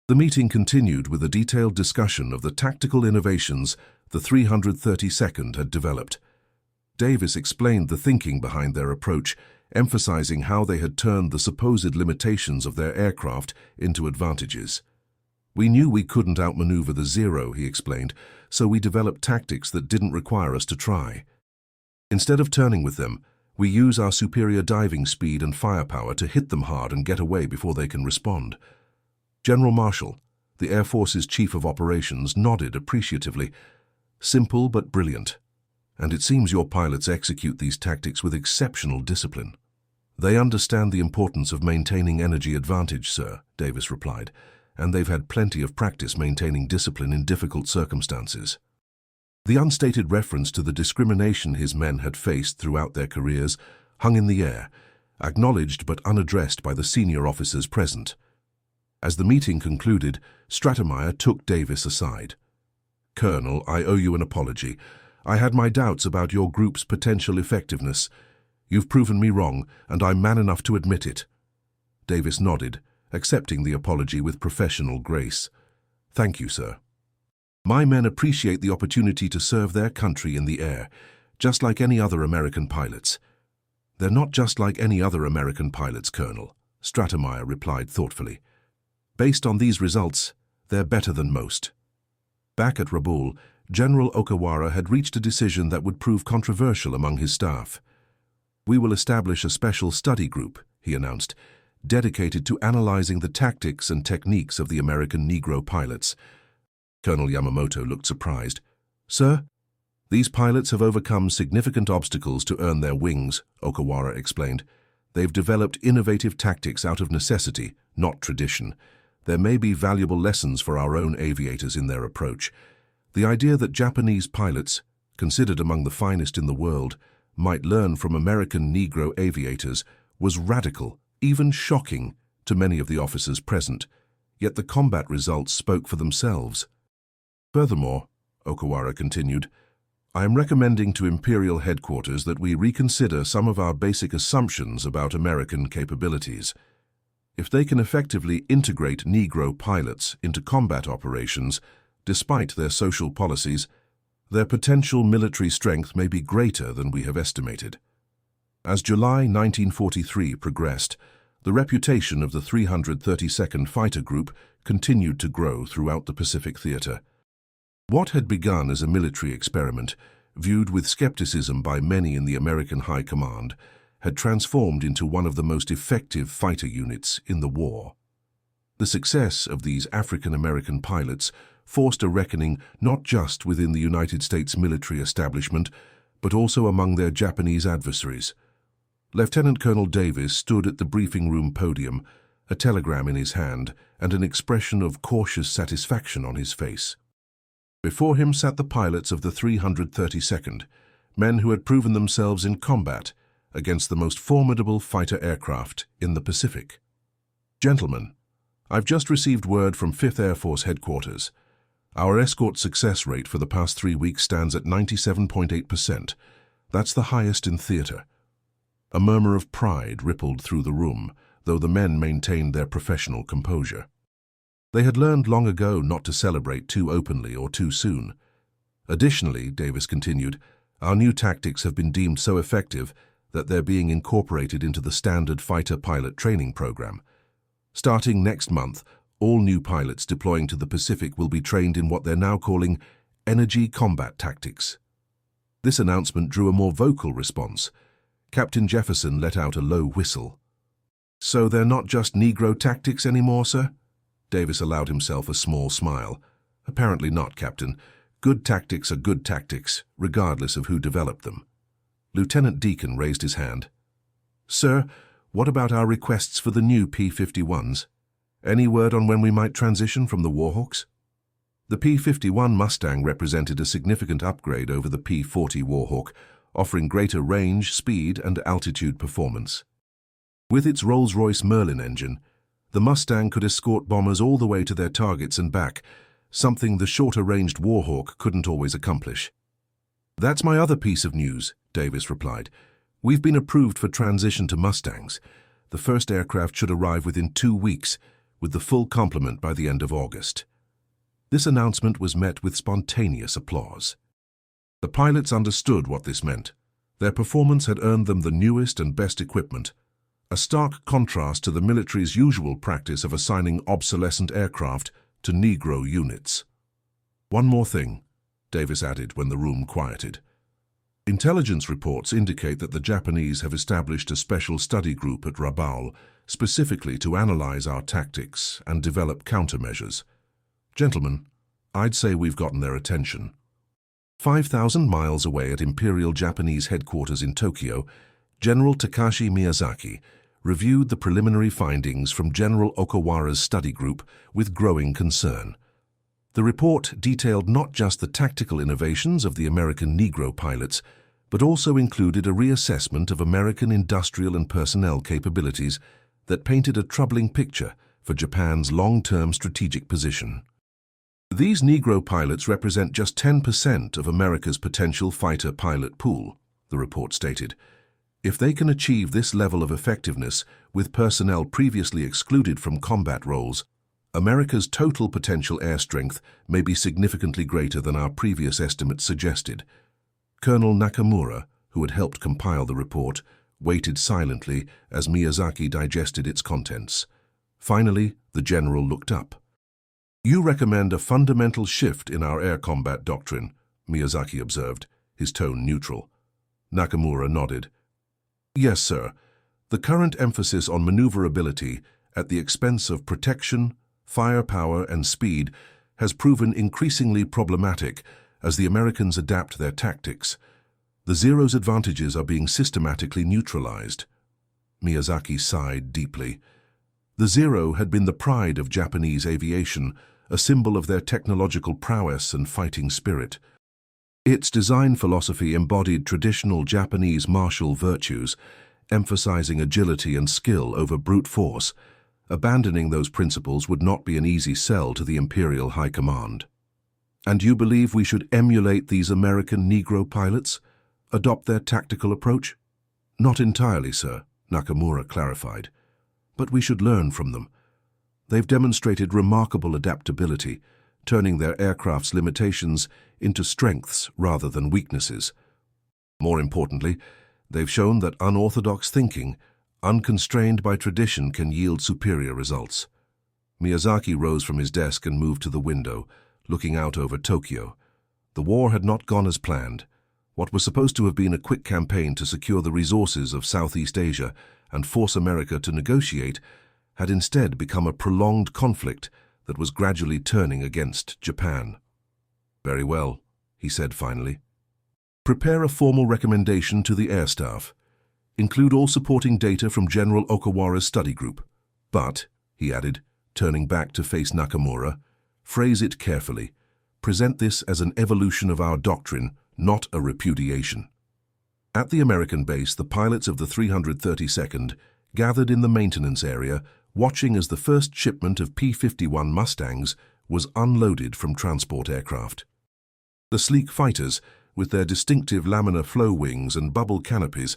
A: The meeting continued with a detailed discussion of the tactical innovations the 332nd had developed. Davis explained the thinking behind their approach, emphasizing how they had turned the supposed limitations of their aircraft into advantages. "We knew we couldn't outmaneuver the Zero," he explained, "so we developed tactics that didn't require us to try. Instead of turning with them, we use our superior diving speed and firepower to hit them hard and get away before they can respond." General Marshall, the Air Force's Chief of Operations, nodded appreciatively. "Simple but brilliant. And it seems your pilots execute these tactics with exceptional discipline." "They understand the importance of maintaining energy advantage, sir," Davis replied, "and they've had plenty of practice maintaining discipline in difficult circumstances." The unstated reference to the discrimination his men had faced throughout their careers hung in the air, acknowledged but unaddressed by the senior officers present. As the meeting concluded, Stratemeyer took Davis aside. "Colonel, I owe you an apology. I had my doubts about your group's potential effectiveness. You've proven me wrong, and I'm man enough to admit it." Davis nodded, accepting the apology with professional grace. "Thank you, sir. My men appreciate the opportunity to serve their country in the air, just like any other American pilots." "They're not just like any other American pilots, Colonel," Stratemeyer replied thoughtfully. "Based on these results, they're better than most." Back at Rabaul, General Okawara had reached a decision that would prove controversial among his staff. "We will establish a special study group," he announced, "dedicated to analyzing the tactics and techniques of the American Negro pilots." Colonel Yamamoto looked surprised. "Sir, these pilots have overcome significant obstacles to earn their wings," Okawara explained. "They've developed innovative tactics out of necessity, not tradition. There may be valuable lessons for our own aviators in their approach. The idea that Japanese pilots, considered among the finest in the world, might learn from American Negro aviators was radical, even shocking, to many of the officers present, yet the combat results spoke for themselves. Furthermore," Okawara continued, "I am recommending to Imperial Headquarters that we reconsider some of our basic assumptions about American capabilities. If they can effectively integrate Negro pilots into combat operations, despite their social policies, their potential military strength may be greater than we have estimated." As July 1943 progressed, the reputation of the 332nd Fighter Group continued to grow throughout the Pacific Theater. What had begun as a military experiment, viewed with skepticism by many in the American High Command, had transformed into one of the most effective fighter units in the war. The success of these African-American pilots forced a reckoning not just within the United States military establishment, but also among their Japanese adversaries. Lieutenant Colonel Davis stood at the briefing room podium, a telegram in his hand and an expression of cautious satisfaction on his face. Before him sat the pilots of the 332nd, men who had proven themselves in combat against the most formidable fighter aircraft in the Pacific. "Gentlemen, I've just received word from 5th Air Force Headquarters. Our escort success rate for the past 3 weeks stands at 97.8%. That's the highest in theater." A murmur of pride rippled through the room, though the men maintained their professional composure. They had learned long ago not to celebrate too openly or too soon. "Additionally," Davis continued, "our new tactics have been deemed so effective that they're being incorporated into the standard fighter pilot training program. Starting next month, all new pilots deploying to the Pacific will be trained in what they're now calling energy combat tactics." This announcement drew a more vocal response. Captain Jefferson let out a low whistle. "So they're not just Negro tactics anymore, sir?" Davis allowed himself a small smile. "Apparently not, Captain. Good tactics are good tactics, regardless of who developed them." Lieutenant Deacon raised his hand. "Sir, what about our requests for the new P-51s? Any word on when we might transition from the Warhawks? The P-51 Mustang represented a significant upgrade over the P-40 Warhawk, offering greater range, speed, and altitude performance. With its Rolls-Royce Merlin engine, the Mustang could escort bombers all the way to their targets and back, something the shorter-ranged Warhawk couldn't always accomplish. "That's my other piece of news," Davis replied. "We've been approved for transition to Mustangs. The first aircraft should arrive within 2 weeks, with the full complement by the end of August." This announcement was met with spontaneous applause. The pilots understood what this meant. Their performance had earned them the newest and best equipment, a stark contrast to the military's usual practice of assigning obsolescent aircraft to Negro units. "One more thing," Davis added when the room quieted. "Intelligence reports indicate that the Japanese have established a special study group at Rabaul specifically to analyze our tactics and develop countermeasures. Gentlemen, I'd say we've gotten their attention." 5,000 miles away at Imperial Japanese headquarters in Tokyo, General Takashi Miyazaki reviewed the preliminary findings from General Okawara's study group with growing concern. The report detailed not just the tactical innovations of the American Negro pilots, but also included a reassessment of American industrial and personnel capabilities that painted a troubling picture for Japan's long-term strategic position. "These Negro pilots represent just 10% of America's potential fighter pilot pool," the report stated. "If they can achieve this level of effectiveness with personnel previously excluded from combat roles, America's total potential air strength may be significantly greater than our previous estimates suggested." Colonel Nakamura, who had helped compile the report, waited silently as Miyazaki digested its contents. Finally, the general looked up. "You recommend a fundamental shift in our air combat doctrine," Miyazaki observed, his tone neutral. Nakamura nodded. "Yes, sir. The current emphasis on maneuverability at the expense of protection, firepower, and speed has proven increasingly problematic as the Americans adapt their tactics. The Zero's advantages are being systematically neutralized." Miyazaki sighed deeply. The Zero had been the pride of Japanese aviation, a symbol of their technological prowess and fighting spirit. Its design philosophy embodied traditional Japanese martial virtues, emphasizing agility and skill over brute force. Abandoning those principles would not be an easy sell to the Imperial High Command. "And you believe we should emulate these American Negro pilots? Adopt their tactical approach?" "Not entirely, sir," Nakamura clarified. "But we should learn from them. They've demonstrated remarkable adaptability, turning their aircraft's limitations into strengths rather than weaknesses. More importantly, they've shown that unorthodox thinking, unconstrained by tradition, can yield superior results." Miyazaki rose from his desk and moved to the window, looking out over Tokyo. The war had not gone as planned. What was supposed to have been a quick campaign to secure the resources of Southeast Asia and force America to negotiate had instead become a prolonged conflict that was gradually turning against Japan. "Very well," he said finally. "Prepare a formal recommendation to the air staff. Include all supporting data from General Okawara's study group. But," he added, turning back to face Nakamura, "phrase it carefully. Present this as an evolution of our doctrine, not a repudiation." At the American base, the pilots of the 332nd gathered in the maintenance area, watching as the first shipment of P-51 Mustangs was unloaded from transport aircraft. The sleek fighters, with their distinctive laminar flow wings and bubble canopies,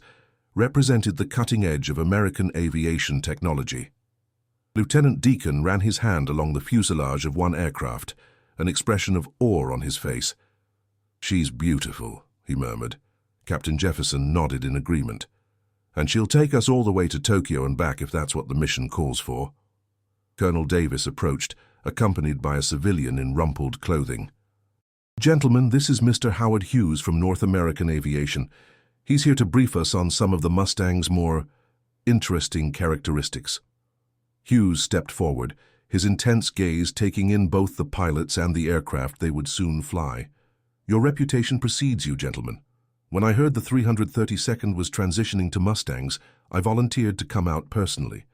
A: represented the cutting edge of American aviation technology. Lieutenant Deacon ran his hand along the fuselage of one aircraft, an expression of awe on his face. "She's beautiful," he murmured. Captain Jefferson nodded in agreement. "And she'll take us all the way to Tokyo and back if that's what the mission calls for." Colonel Davis approached, accompanied by a civilian in rumpled clothing. "Gentlemen, this is Mr. Howard Hughes from North American Aviation. He's here to brief us on some of the Mustang's more interesting characteristics." Hughes stepped forward, his intense gaze taking in both the pilots and the aircraft they would soon fly. "Your reputation precedes you, gentlemen. When I heard the 332nd was transitioning to Mustangs, I volunteered to come out personally.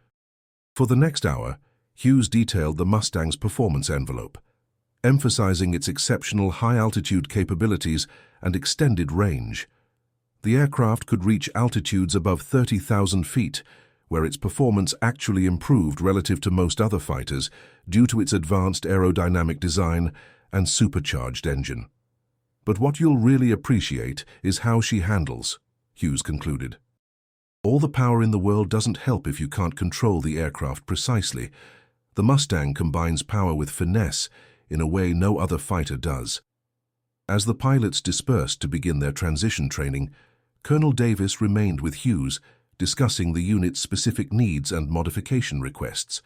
A: For the next hour, Hughes detailed the Mustang's performance envelope, emphasizing its exceptional high-altitude capabilities and extended range. The aircraft could reach altitudes above 30,000 feet, where its performance actually improved relative to most other fighters due to its advanced aerodynamic design and supercharged engine. But what you'll really appreciate is how she handles, Hughes concluded. All the power in the world doesn't help if you can't control the aircraft precisely. The Mustang combines power with finesse in a way no other fighter does. As the pilots dispersed to begin their transition training, Colonel Davis remained with Hughes, discussing the unit's specific needs and modification requests.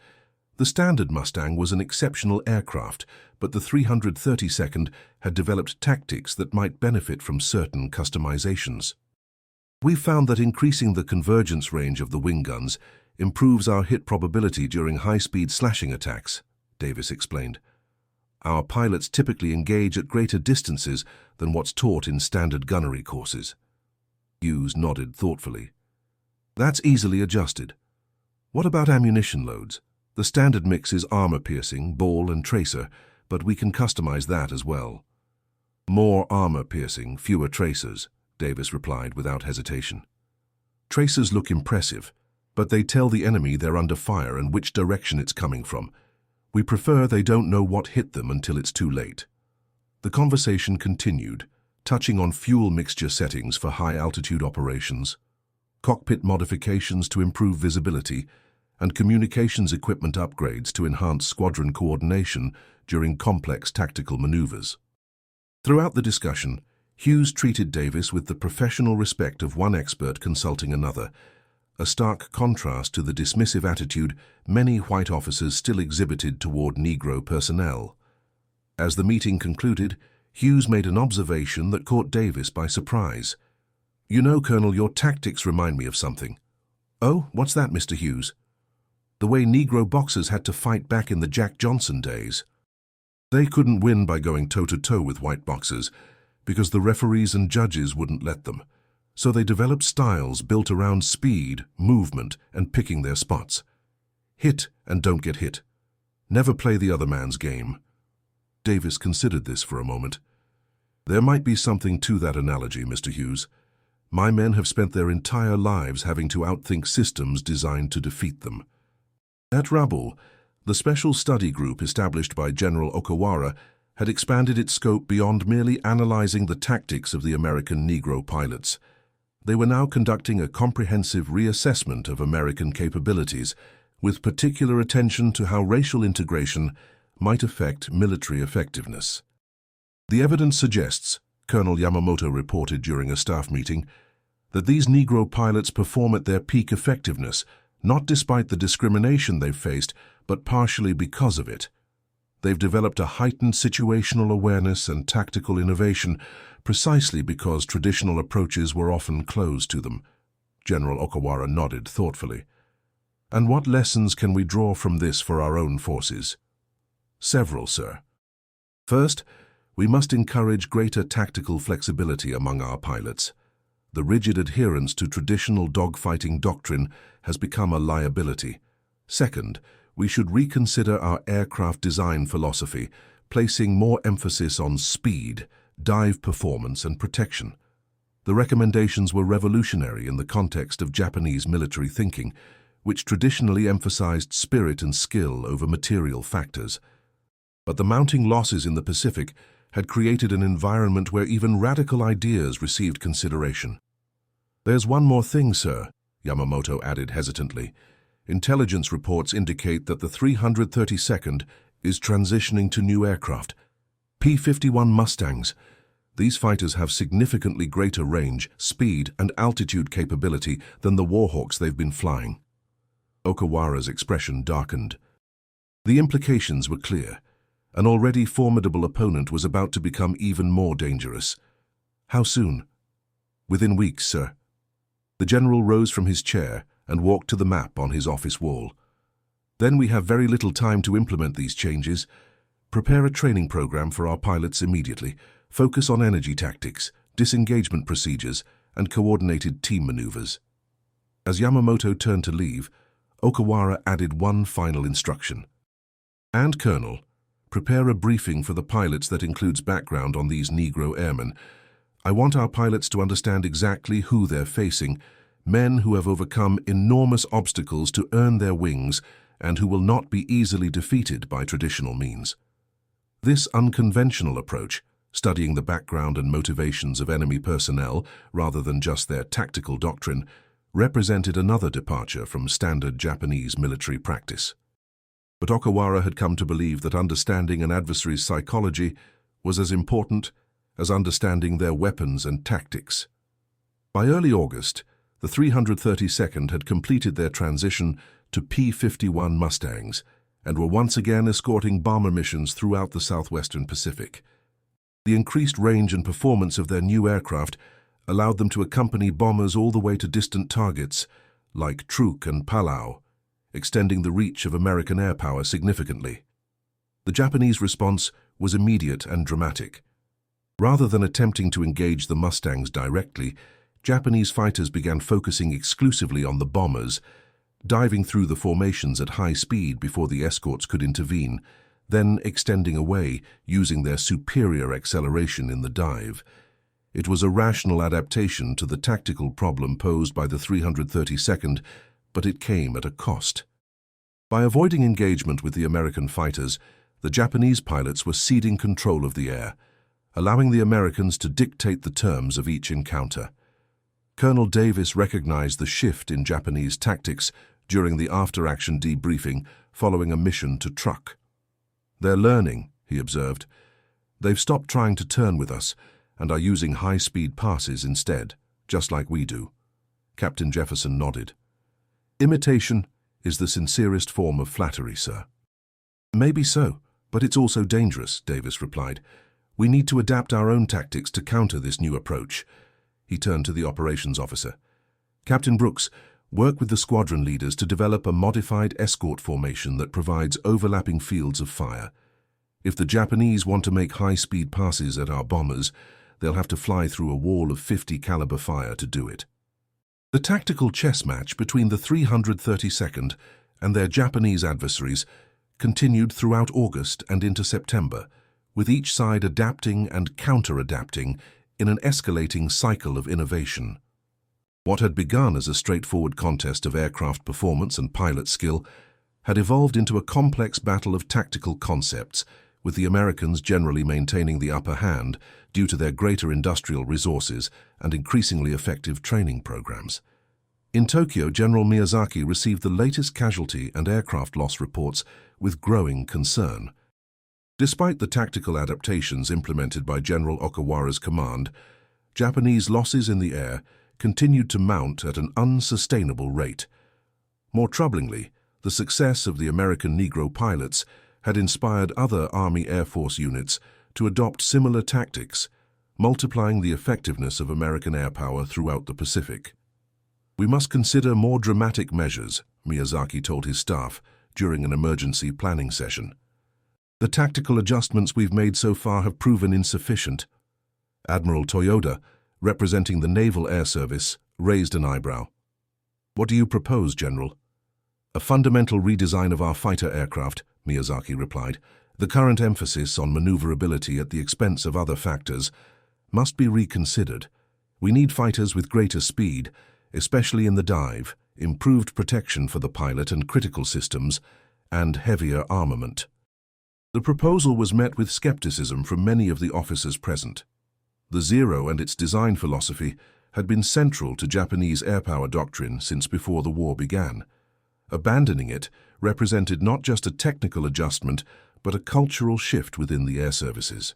A: The standard Mustang was an exceptional aircraft, but the 332nd had developed tactics that might benefit from certain customizations. We found that increasing the convergence range of the wing guns improves our hit probability during high-speed slashing attacks, Davis explained. Our pilots typically engage at greater distances than what's taught in standard gunnery courses. Hughes nodded thoughtfully. That's easily adjusted. What about ammunition loads? The standard mix is armor-piercing, ball, and tracer, but we can customize that as well. More armor-piercing, fewer tracers, Davis replied without hesitation. Tracers look impressive, but they tell the enemy they're under fire and which direction it's coming from. We prefer they don't know what hit them until it's too late. The conversation continued, touching on fuel mixture settings for high-altitude operations, cockpit modifications to improve visibility, and communications equipment upgrades to enhance squadron coordination during complex tactical maneuvers. Throughout the discussion, Hughes treated Davis with the professional respect of one expert consulting another, a stark contrast to the dismissive attitude many white officers still exhibited toward Negro personnel. As the meeting concluded, Hughes made an observation that caught Davis by surprise. "You know, Colonel, your tactics remind me of something." "Oh, what's that, Mr. Hughes?" "The way Negro boxers had to fight back in the Jack Johnson days. They couldn't win by going toe-to-toe with white boxers, because the referees and judges wouldn't let them. So they developed styles built around speed, movement, and picking their spots. Hit and don't get hit. Never play the other man's game." Davis considered this for a moment. "There might be something to that analogy, Mr. Hughes. My men have spent their entire lives having to outthink systems designed to defeat them." At Rabaul, the special study group established by General Okawara had expanded its scope beyond merely analyzing the tactics of the American Negro pilots. They were now conducting a comprehensive reassessment of American capabilities, with particular attention to how racial integration might affect military effectiveness. "The evidence suggests," Colonel Yamamoto reported during a staff meeting, "that these Negro pilots perform at their peak effectiveness, not despite the discrimination they've faced, but partially because of it. They've developed a heightened situational awareness and tactical innovation precisely because traditional approaches were often closed to them." General Okawara nodded thoughtfully. "And what lessons can we draw from this for our own forces?" "Several, sir. First, we must encourage greater tactical flexibility among our pilots. The rigid adherence to traditional dogfighting doctrine has become a liability. Second, we should reconsider our aircraft design philosophy, placing more emphasis on speed, dive performance, and protection. The recommendations were revolutionary in the context of Japanese military thinking, which traditionally emphasized spirit and skill over material factors. But the mounting losses in the Pacific had created an environment where even radical ideas received consideration. "There's one more thing, sir," Yamamoto added hesitantly. "Intelligence reports indicate that the 332nd is transitioning to new aircraft, P-51 Mustangs. These fighters have significantly greater range, speed, and altitude capability than the Warhawks they've been flying." Okawara's expression darkened. The implications were clear. An already formidable opponent was about to become even more dangerous. "How soon?" "Within weeks, sir." The general rose from his chair and walked to the map on his office wall. "Then we have very little time to implement these changes. Prepare a training program for our pilots immediately. Focus on energy tactics, disengagement procedures, and coordinated team maneuvers." As Yamamoto turned to leave, Okawara added one final instruction. "And Colonel, prepare a briefing for the pilots that includes background on these Negro airmen. I want our pilots to understand exactly who they're facing, men who have overcome enormous obstacles to earn their wings and who will not be easily defeated by traditional means." This unconventional approach, studying the background and motivations of enemy personnel rather than just their tactical doctrine, represented another departure from standard Japanese military practice. But Okawara had come to believe that understanding an adversary's psychology was as important as understanding their weapons and tactics. By early August, the 332nd had completed their transition to P-51 Mustangs and were once again escorting bomber missions throughout the southwestern Pacific. The increased range and performance of their new aircraft allowed them to accompany bombers all the way to distant targets, like Truk and Palau, extending the reach of American air power significantly. The Japanese response was immediate and dramatic. Rather than attempting to engage the Mustangs directly, Japanese fighters began focusing exclusively on the bombers, diving through the formations at high speed before the escorts could intervene, then extending away using their superior acceleration in the dive. It was a rational adaptation to the tactical problem posed by the 332nd, but it came at a cost. By avoiding engagement with the American fighters, the Japanese pilots were ceding control of the air, allowing the Americans to dictate the terms of each encounter. Colonel Davis recognized the shift in Japanese tactics during the after-action debriefing following a mission to Truk. "They're learning," he observed. "They've stopped trying to turn with us and are using high-speed passes instead, just like we do." Captain Jefferson nodded. "Imitation is the sincerest form of flattery, sir." "Maybe so, but it's also dangerous," Davis replied. "We need to adapt our own tactics to counter this new approach." He turned to the operations officer. "Captain Brooks, work with the squadron leaders to develop a modified escort formation that provides overlapping fields of fire. If the Japanese want to make high-speed passes at our bombers, they'll have to fly through a wall of 50 caliber fire to do it." The tactical chess match between the 332nd and their Japanese adversaries continued throughout August and into September, with each side adapting and counter-adapting in an escalating cycle of innovation. What had begun as a straightforward contest of aircraft performance and pilot skill had evolved into a complex battle of tactical concepts, with the Americans generally maintaining the upper hand due to their greater industrial resources and increasingly effective training programs. In Tokyo, General Miyazaki received the latest casualty and aircraft loss reports with growing concern. Despite the tactical adaptations implemented by General Okawara's command, Japanese losses in the air continued to mount at an unsustainable rate. More troublingly, the success of the American Negro pilots had inspired other Army Air Force units to adopt similar tactics, multiplying the effectiveness of American air power throughout the Pacific. "We must consider more dramatic measures," Miyazaki told his staff during an emergency planning session. "The tactical adjustments we've made so far have proven insufficient." Admiral Toyoda, representing the Naval Air Service, raised an eyebrow. "What do you propose, General?" "A fundamental redesign of our fighter aircraft," Miyazaki replied. "The current emphasis on maneuverability at the expense of other factors must be reconsidered. We need fighters with greater speed, especially in the dive, improved protection for the pilot and critical systems, and heavier armament." The proposal was met with skepticism from many of the officers present. The Zero and its design philosophy had been central to Japanese air power doctrine since before the war began. Abandoning it represented not just a technical adjustment, but a cultural shift within the air services.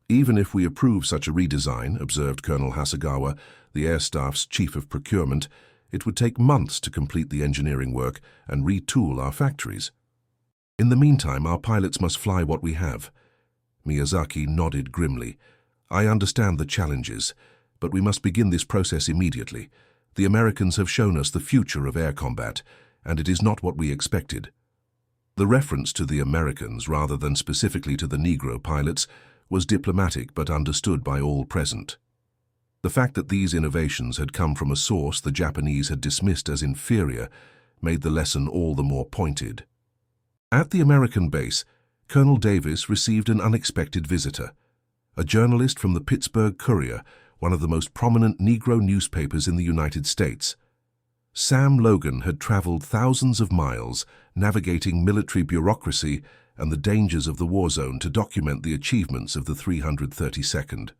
A: "Even if we approve such a redesign," observed Colonel Hasegawa, the Air Staff's Chief of Procurement, "it would take months to complete the engineering work and retool our factories. In the meantime, our pilots must fly what we have." Miyazaki nodded grimly. "I understand the challenges, but we must begin this process immediately. The Americans have shown us the future of air combat, and it is not what we expected." The reference to the Americans rather than specifically to the Negro pilots was diplomatic but understood by all present. The fact that these innovations had come from a source the Japanese had dismissed as inferior made the lesson all the more pointed. At the American base, Colonel Davis received an unexpected visitor, a journalist from the Pittsburgh Courier, one of the most prominent Negro newspapers in the United States. Sam Logan had traveled thousands of miles, navigating military bureaucracy and the dangers of the war zone to document the achievements of the 332nd.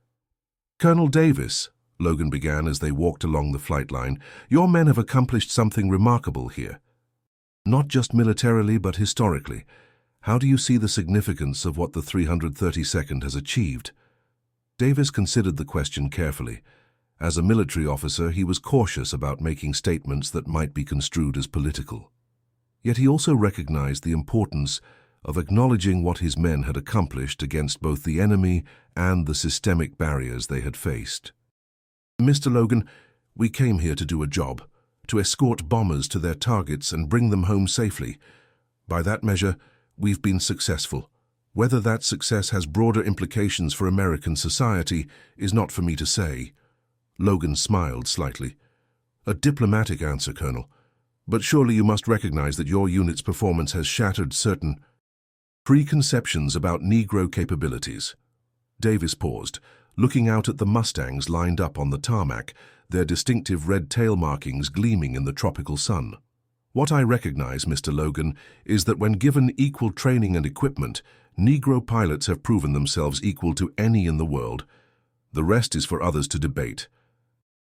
A: "Colonel Davis," Logan began as they walked along the flight line, "your men have accomplished something remarkable here. Not just militarily, but historically. How do you see the significance of what the 332nd has achieved?" Davis considered the question carefully. As a military officer, he was cautious about making statements that might be construed as political. Yet he also recognized the importance of acknowledging what his men had accomplished against both the enemy and the systemic barriers they had faced. "Mr. Logan, we came here to do a job, to escort bombers to their targets and bring them home safely. By that measure, we've been successful. Whether that success has broader implications for American society is not for me to say." Logan smiled slightly. "A diplomatic answer, Colonel. But surely you must recognize that your unit's performance has shattered certain preconceptions about Negro capabilities." Davis paused, looking out at the Mustangs lined up on the tarmac, their distinctive red tail markings gleaming in the tropical sun. "What I recognize, Mr. Logan, is that when given equal training and equipment, Negro pilots have proven themselves equal to any in the world. The rest is for others to debate."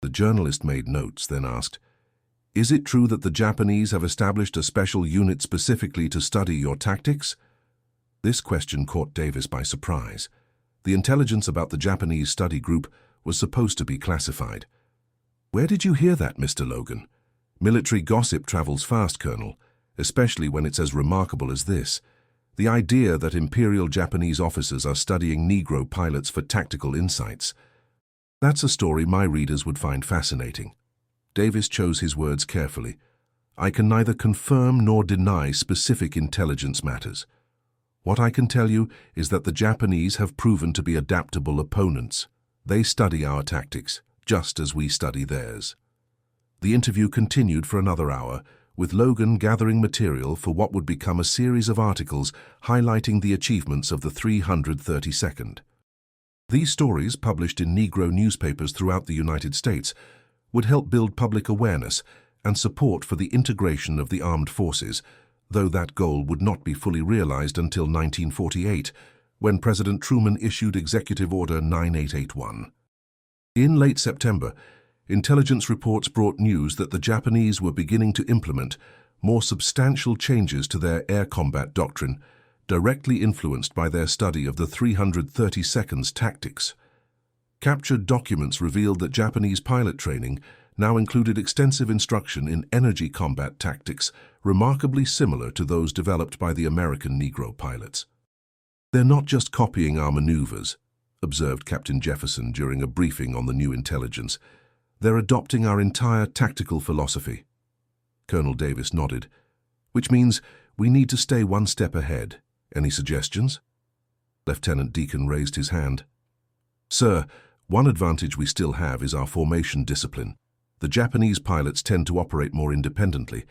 A: The journalist made notes, then asked, "Is it true that the Japanese have established a special unit specifically to study your tactics?" This question caught Davis by surprise. The intelligence about the Japanese study group was supposed to be classified. "Where did you hear that, Mr. Logan?" "Military gossip travels fast, Colonel, especially when it's as remarkable as this. The idea that Imperial Japanese officers are studying Negro pilots for tactical insights. That's a story my readers would find fascinating." Davis chose his words carefully. "I can neither confirm nor deny specific intelligence matters. What I can tell you is that the Japanese have proven to be adaptable opponents. They study our tactics, just as we study theirs." The interview continued for another hour, with Logan gathering material for what would become a series of articles highlighting the achievements of the 332nd. These stories, published in Negro newspapers throughout the United States, would help build public awareness and support for the integration of the armed forces, though that goal would not be fully realized until 1948, when President Truman issued Executive Order 9881. In late September, intelligence reports brought news that the Japanese were beginning to implement more substantial changes to their air combat doctrine, directly influenced by their study of the 332nd's tactics. Captured documents revealed that Japanese pilot training now included extensive instruction in energy combat tactics, remarkably similar to those developed by the American Negro pilots. "They're not just copying our maneuvers," observed Captain Jefferson during a briefing on the new intelligence. "They're adopting our entire tactical philosophy." Colonel Davis nodded. "Which means we need to stay one step ahead. Any suggestions?" Lieutenant Deacon raised his hand. "Sir, one advantage we still have is our formation discipline. The Japanese pilots tend to operate more independently.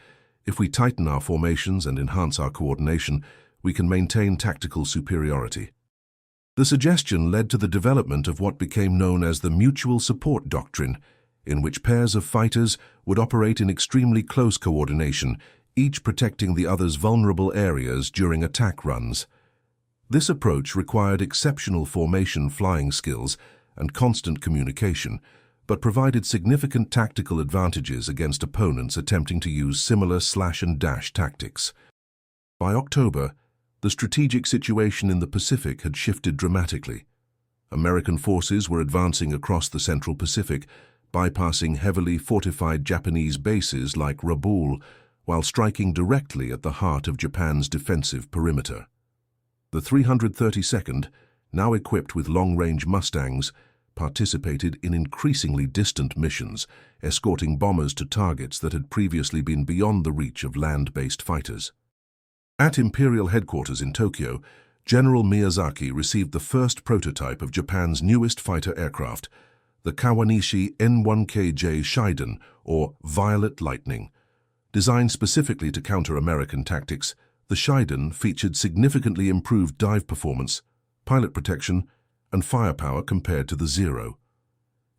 A: If we tighten our formations and enhance our coordination, we can maintain tactical superiority." The suggestion led to the development of what became known as the mutual support doctrine, in which pairs of fighters would operate in extremely close coordination, each protecting the other's vulnerable areas during attack runs. This approach required exceptional formation flying skills and constant communication, but provided significant tactical advantages against opponents attempting to use similar slash-and-dash tactics. By October, the strategic situation in the Pacific had shifted dramatically. American forces were advancing across the Central Pacific, bypassing heavily fortified Japanese bases like Rabaul, while striking directly at the heart of Japan's defensive perimeter. The 332nd, now equipped with long-range Mustangs, participated in increasingly distant missions, escorting bombers to targets that had previously been beyond the reach of land-based fighters. At Imperial headquarters in Tokyo, General Miyazaki received the first prototype of Japan's newest fighter aircraft, the Kawanishi N1KJ Shiden, or Violet Lightning. Designed specifically to counter American tactics, the Shiden featured significantly improved dive performance, pilot protection, and firepower compared to the Zero.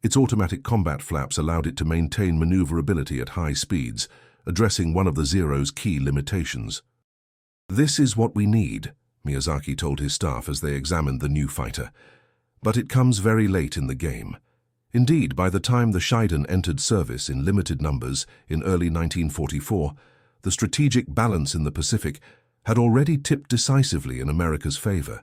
A: Its automatic combat flaps allowed it to maintain maneuverability at high speeds, addressing one of the Zero's key limitations. "This is what we need," Miyazaki told his staff as they examined the new fighter. But it comes very late in the game. Indeed, by the time the Shiden entered service in limited numbers in early 1944, the strategic balance in the Pacific had already tipped decisively in America's favor.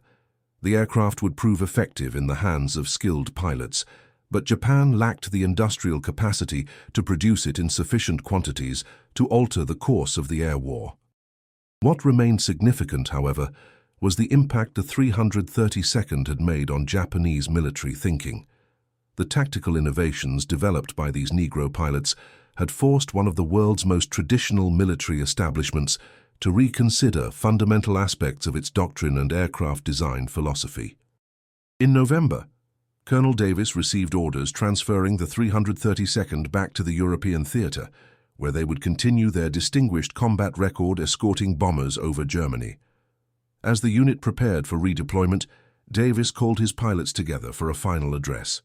A: The aircraft would prove effective in the hands of skilled pilots, but Japan lacked the industrial capacity to produce it in sufficient quantities to alter the course of the air war. What remained significant, however, was the impact the 332nd had made on Japanese military thinking. The tactical innovations developed by these Negro pilots had forced one of the world's most traditional military establishments to reconsider fundamental aspects of its doctrine and aircraft design philosophy. In November, Colonel Davis received orders transferring the 332nd back to the European theater, where they would continue their distinguished combat record escorting bombers over Germany. As the unit prepared for redeployment, Davis called his pilots together for a final address.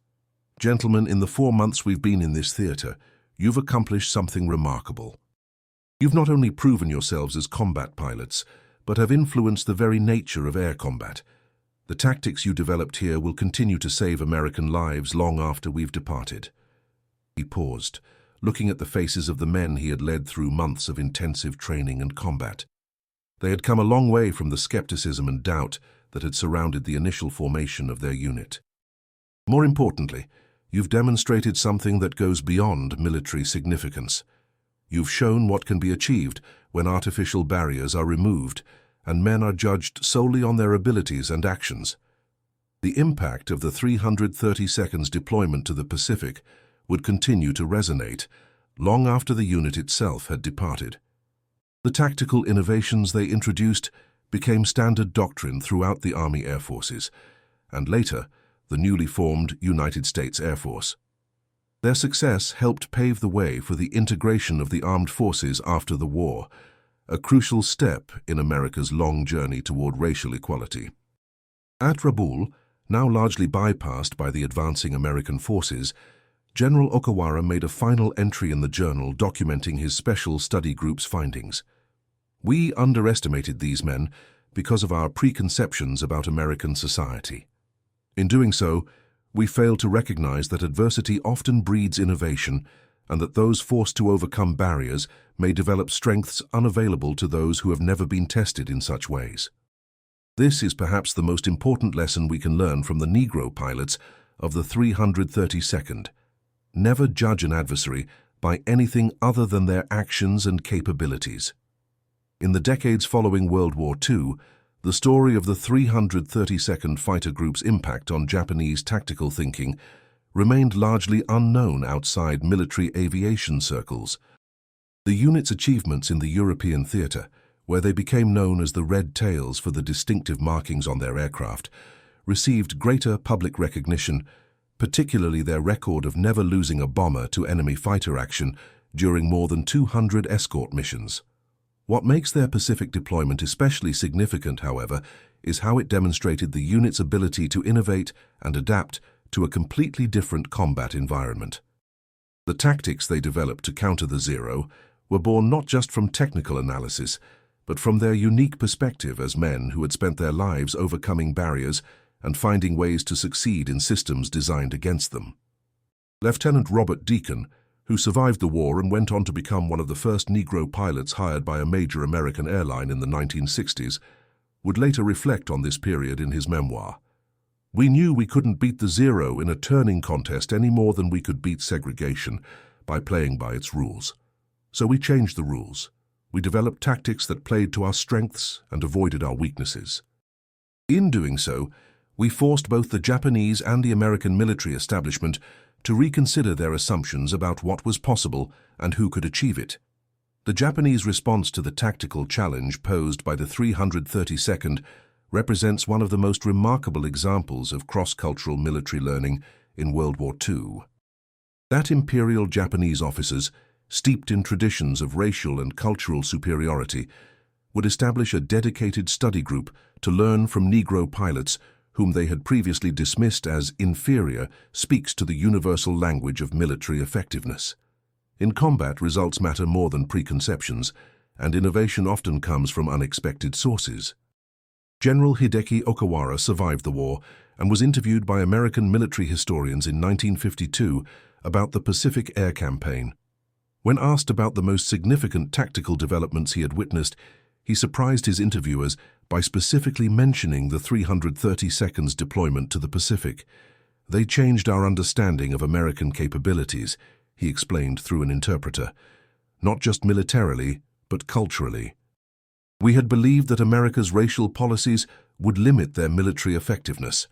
A: "Gentlemen, in the 4 months we've been in this theater, you've accomplished something remarkable. You've not only proven yourselves as combat pilots, but have influenced the very nature of air combat. The tactics you developed here will continue to save American lives long after we've departed." He paused, looking at the faces of the men he had led through months of intensive training and combat. They had come a long way from the skepticism and doubt that had surrounded the initial formation of their unit. "More importantly, you've demonstrated something that goes beyond military significance. You've shown what can be achieved when artificial barriers are removed and men are judged solely on their abilities and actions." The impact of the 332nd's deployment to the Pacific would continue to resonate long after the unit itself had departed. The tactical innovations they introduced became standard doctrine throughout the Army Air Forces, and later, the newly formed United States Air Force. Their success helped pave the way for the integration of the armed forces after the war, a crucial step in America's long journey toward racial equality. At Rabaul, now largely bypassed by the advancing American forces, General Okawara made a final entry in the journal documenting his special study group's findings. "We underestimated these men because of our preconceptions about American society. In doing so, we failed to recognize that adversity often breeds innovation and that those forced to overcome barriers may develop strengths unavailable to those who have never been tested in such ways. This is perhaps the most important lesson we can learn from the Negro pilots of the 332nd. Never judge an adversary by anything other than their actions and capabilities." In the decades following World War II, the story of the 332nd Fighter Group's impact on Japanese tactical thinking remained largely unknown outside military aviation circles. The unit's achievements in the European theater, where they became known as the Red Tails for the distinctive markings on their aircraft, received greater public recognition, particularly their record of never losing a bomber to enemy fighter action during more than 200 escort missions. What makes their Pacific deployment especially significant, however, is how it demonstrated the unit's ability to innovate and adapt to a completely different combat environment. The tactics they developed to counter the Zero were born not just from technical analysis, but from their unique perspective as men who had spent their lives overcoming barriers and finding ways to succeed in systems designed against them. Lieutenant Robert Deacon, who survived the war and went on to become one of the first Negro pilots hired by a major American airline in the 1960s, would later reflect on this period in his memoir. "We knew we couldn't beat the Zero in a turning contest any more than we could beat segregation by playing by its rules. So we changed the rules. We developed tactics that played to our strengths and avoided our weaknesses. In doing so, we forced both the Japanese and the American military establishment to reconsider their assumptions about what was possible and who could achieve it. The Japanese response to the tactical challenge posed by the 332nd represents one of the most remarkable examples of cross-cultural military learning in World War II. That imperial Japanese officers, steeped in traditions of racial and cultural superiority, would establish a dedicated study group to learn from Negro pilots whom they had previously dismissed as inferior, speaks to the universal language of military effectiveness. In combat, results matter more than preconceptions, and innovation often comes from unexpected sources. General Hideki Okawara survived the war and was interviewed by American military historians in 1952 about the Pacific Air Campaign. When asked about the most significant tactical developments he had witnessed, he surprised his interviewers by specifically mentioning the 332nd's deployment to the Pacific. "They changed our understanding of American capabilities," he explained through an interpreter, "not just militarily, but culturally. We had believed that America's racial policies would limit their military effectiveness.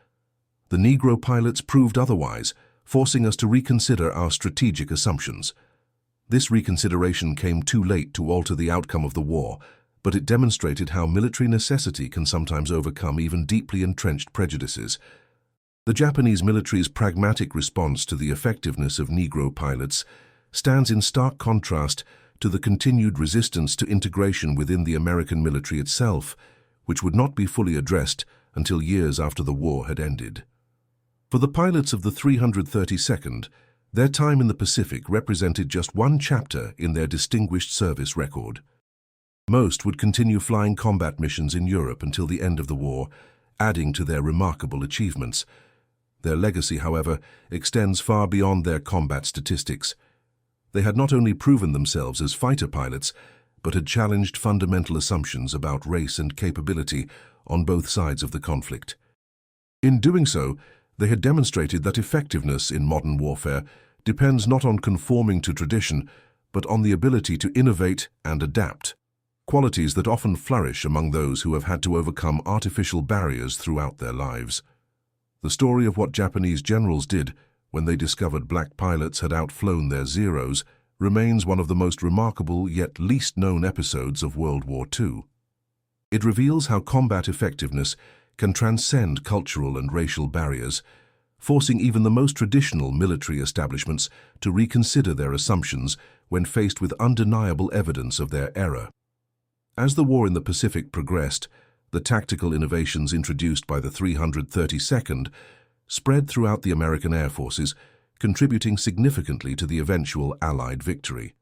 A: The Negro pilots proved otherwise, forcing us to reconsider our strategic assumptions. This reconsideration came too late to alter the outcome of the war, but it demonstrated how military necessity can sometimes overcome even deeply entrenched prejudices." The Japanese military's pragmatic response to the effectiveness of Negro pilots stands in stark contrast to the continued resistance to integration within the American military itself, which would not be fully addressed until years after the war had ended. For the pilots of the 332nd, their time in the Pacific represented just one chapter in their distinguished service record. Most would continue flying combat missions in Europe until the end of the war, adding to their remarkable achievements. Their legacy, however, extends far beyond their combat statistics. They had not only proven themselves as fighter pilots, but had challenged fundamental assumptions about race and capability on both sides of the conflict. In doing so, they had demonstrated that effectiveness in modern warfare depends not on conforming to tradition, but on the ability to innovate and adapt, qualities that often flourish among those who have had to overcome artificial barriers throughout their lives. The story of what Japanese generals did when they discovered black pilots had outflown their Zeros remains one of the most remarkable yet least known episodes of World War II. It reveals how combat effectiveness can transcend cultural and racial barriers, forcing even the most traditional military establishments to reconsider their assumptions when faced with undeniable evidence of their error. As the war in the Pacific progressed, the tactical innovations introduced by the 332nd spread throughout the American Air Forces, contributing significantly to the eventual Allied victory.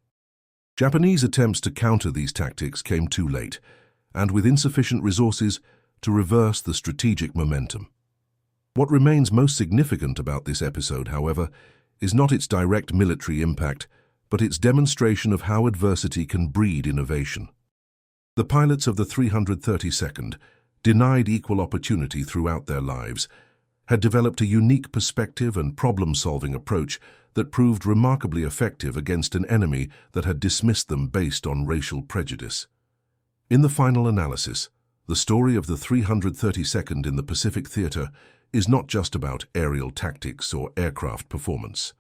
A: Japanese attempts to counter these tactics came too late, and with insufficient resources to reverse the strategic momentum. What remains most significant about this episode, however, is not its direct military impact, but its demonstration of how adversity can breed innovation. The pilots of the 332nd, denied equal opportunity throughout their lives, had developed a unique perspective and problem-solving approach that proved remarkably effective against an enemy that had dismissed them based on racial prejudice. In the final analysis, the story of the 332nd in the Pacific Theater is not just about aerial tactics or aircraft performance.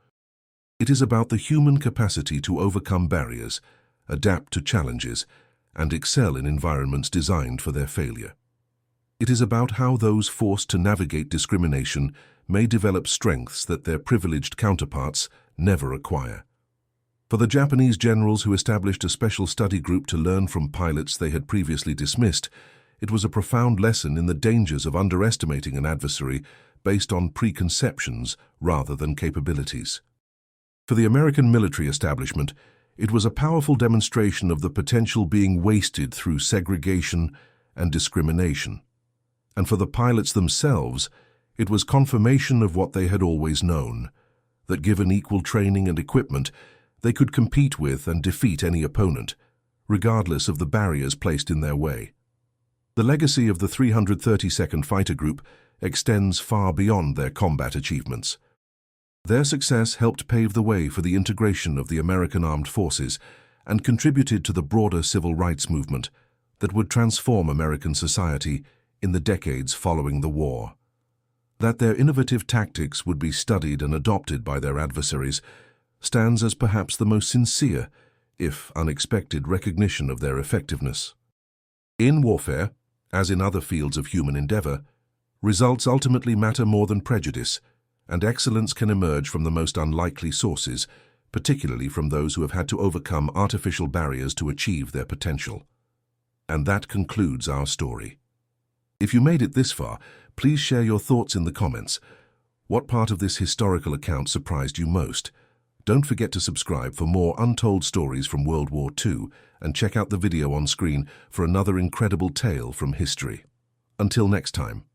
A: It is about the human capacity to overcome barriers, adapt to challenges, and excel in environments designed for their failure. It is about how those forced to navigate discrimination may develop strengths that their privileged counterparts never acquire. For the Japanese generals who established a special study group to learn from pilots they had previously dismissed, it was a profound lesson in the dangers of underestimating an adversary based on preconceptions rather than capabilities. For the American military establishment, it was a powerful demonstration of the potential being wasted through segregation and discrimination. And for the pilots themselves, it was confirmation of what they had always known, that given equal training and equipment, they could compete with and defeat any opponent, regardless of the barriers placed in their way. The legacy of the 332nd Fighter Group extends far beyond their combat achievements. Their success helped pave the way for the integration of the American Armed Forces and contributed to the broader civil rights movement that would transform American society in the decades following the war. That their innovative tactics would be studied and adopted by their adversaries stands as perhaps the most sincere, if unexpected, recognition of their effectiveness. In warfare, as in other fields of human endeavor, results ultimately matter more than prejudice, And excellence can emerge from the most unlikely sources, particularly from those who have had to overcome artificial barriers to achieve their potential. And that concludes our story. If you made it this far, please share your thoughts in the comments. What part of this historical account surprised you most? Don't forget to subscribe for more untold stories from World War II and check out the video on screen for another incredible tale from history. Until next time.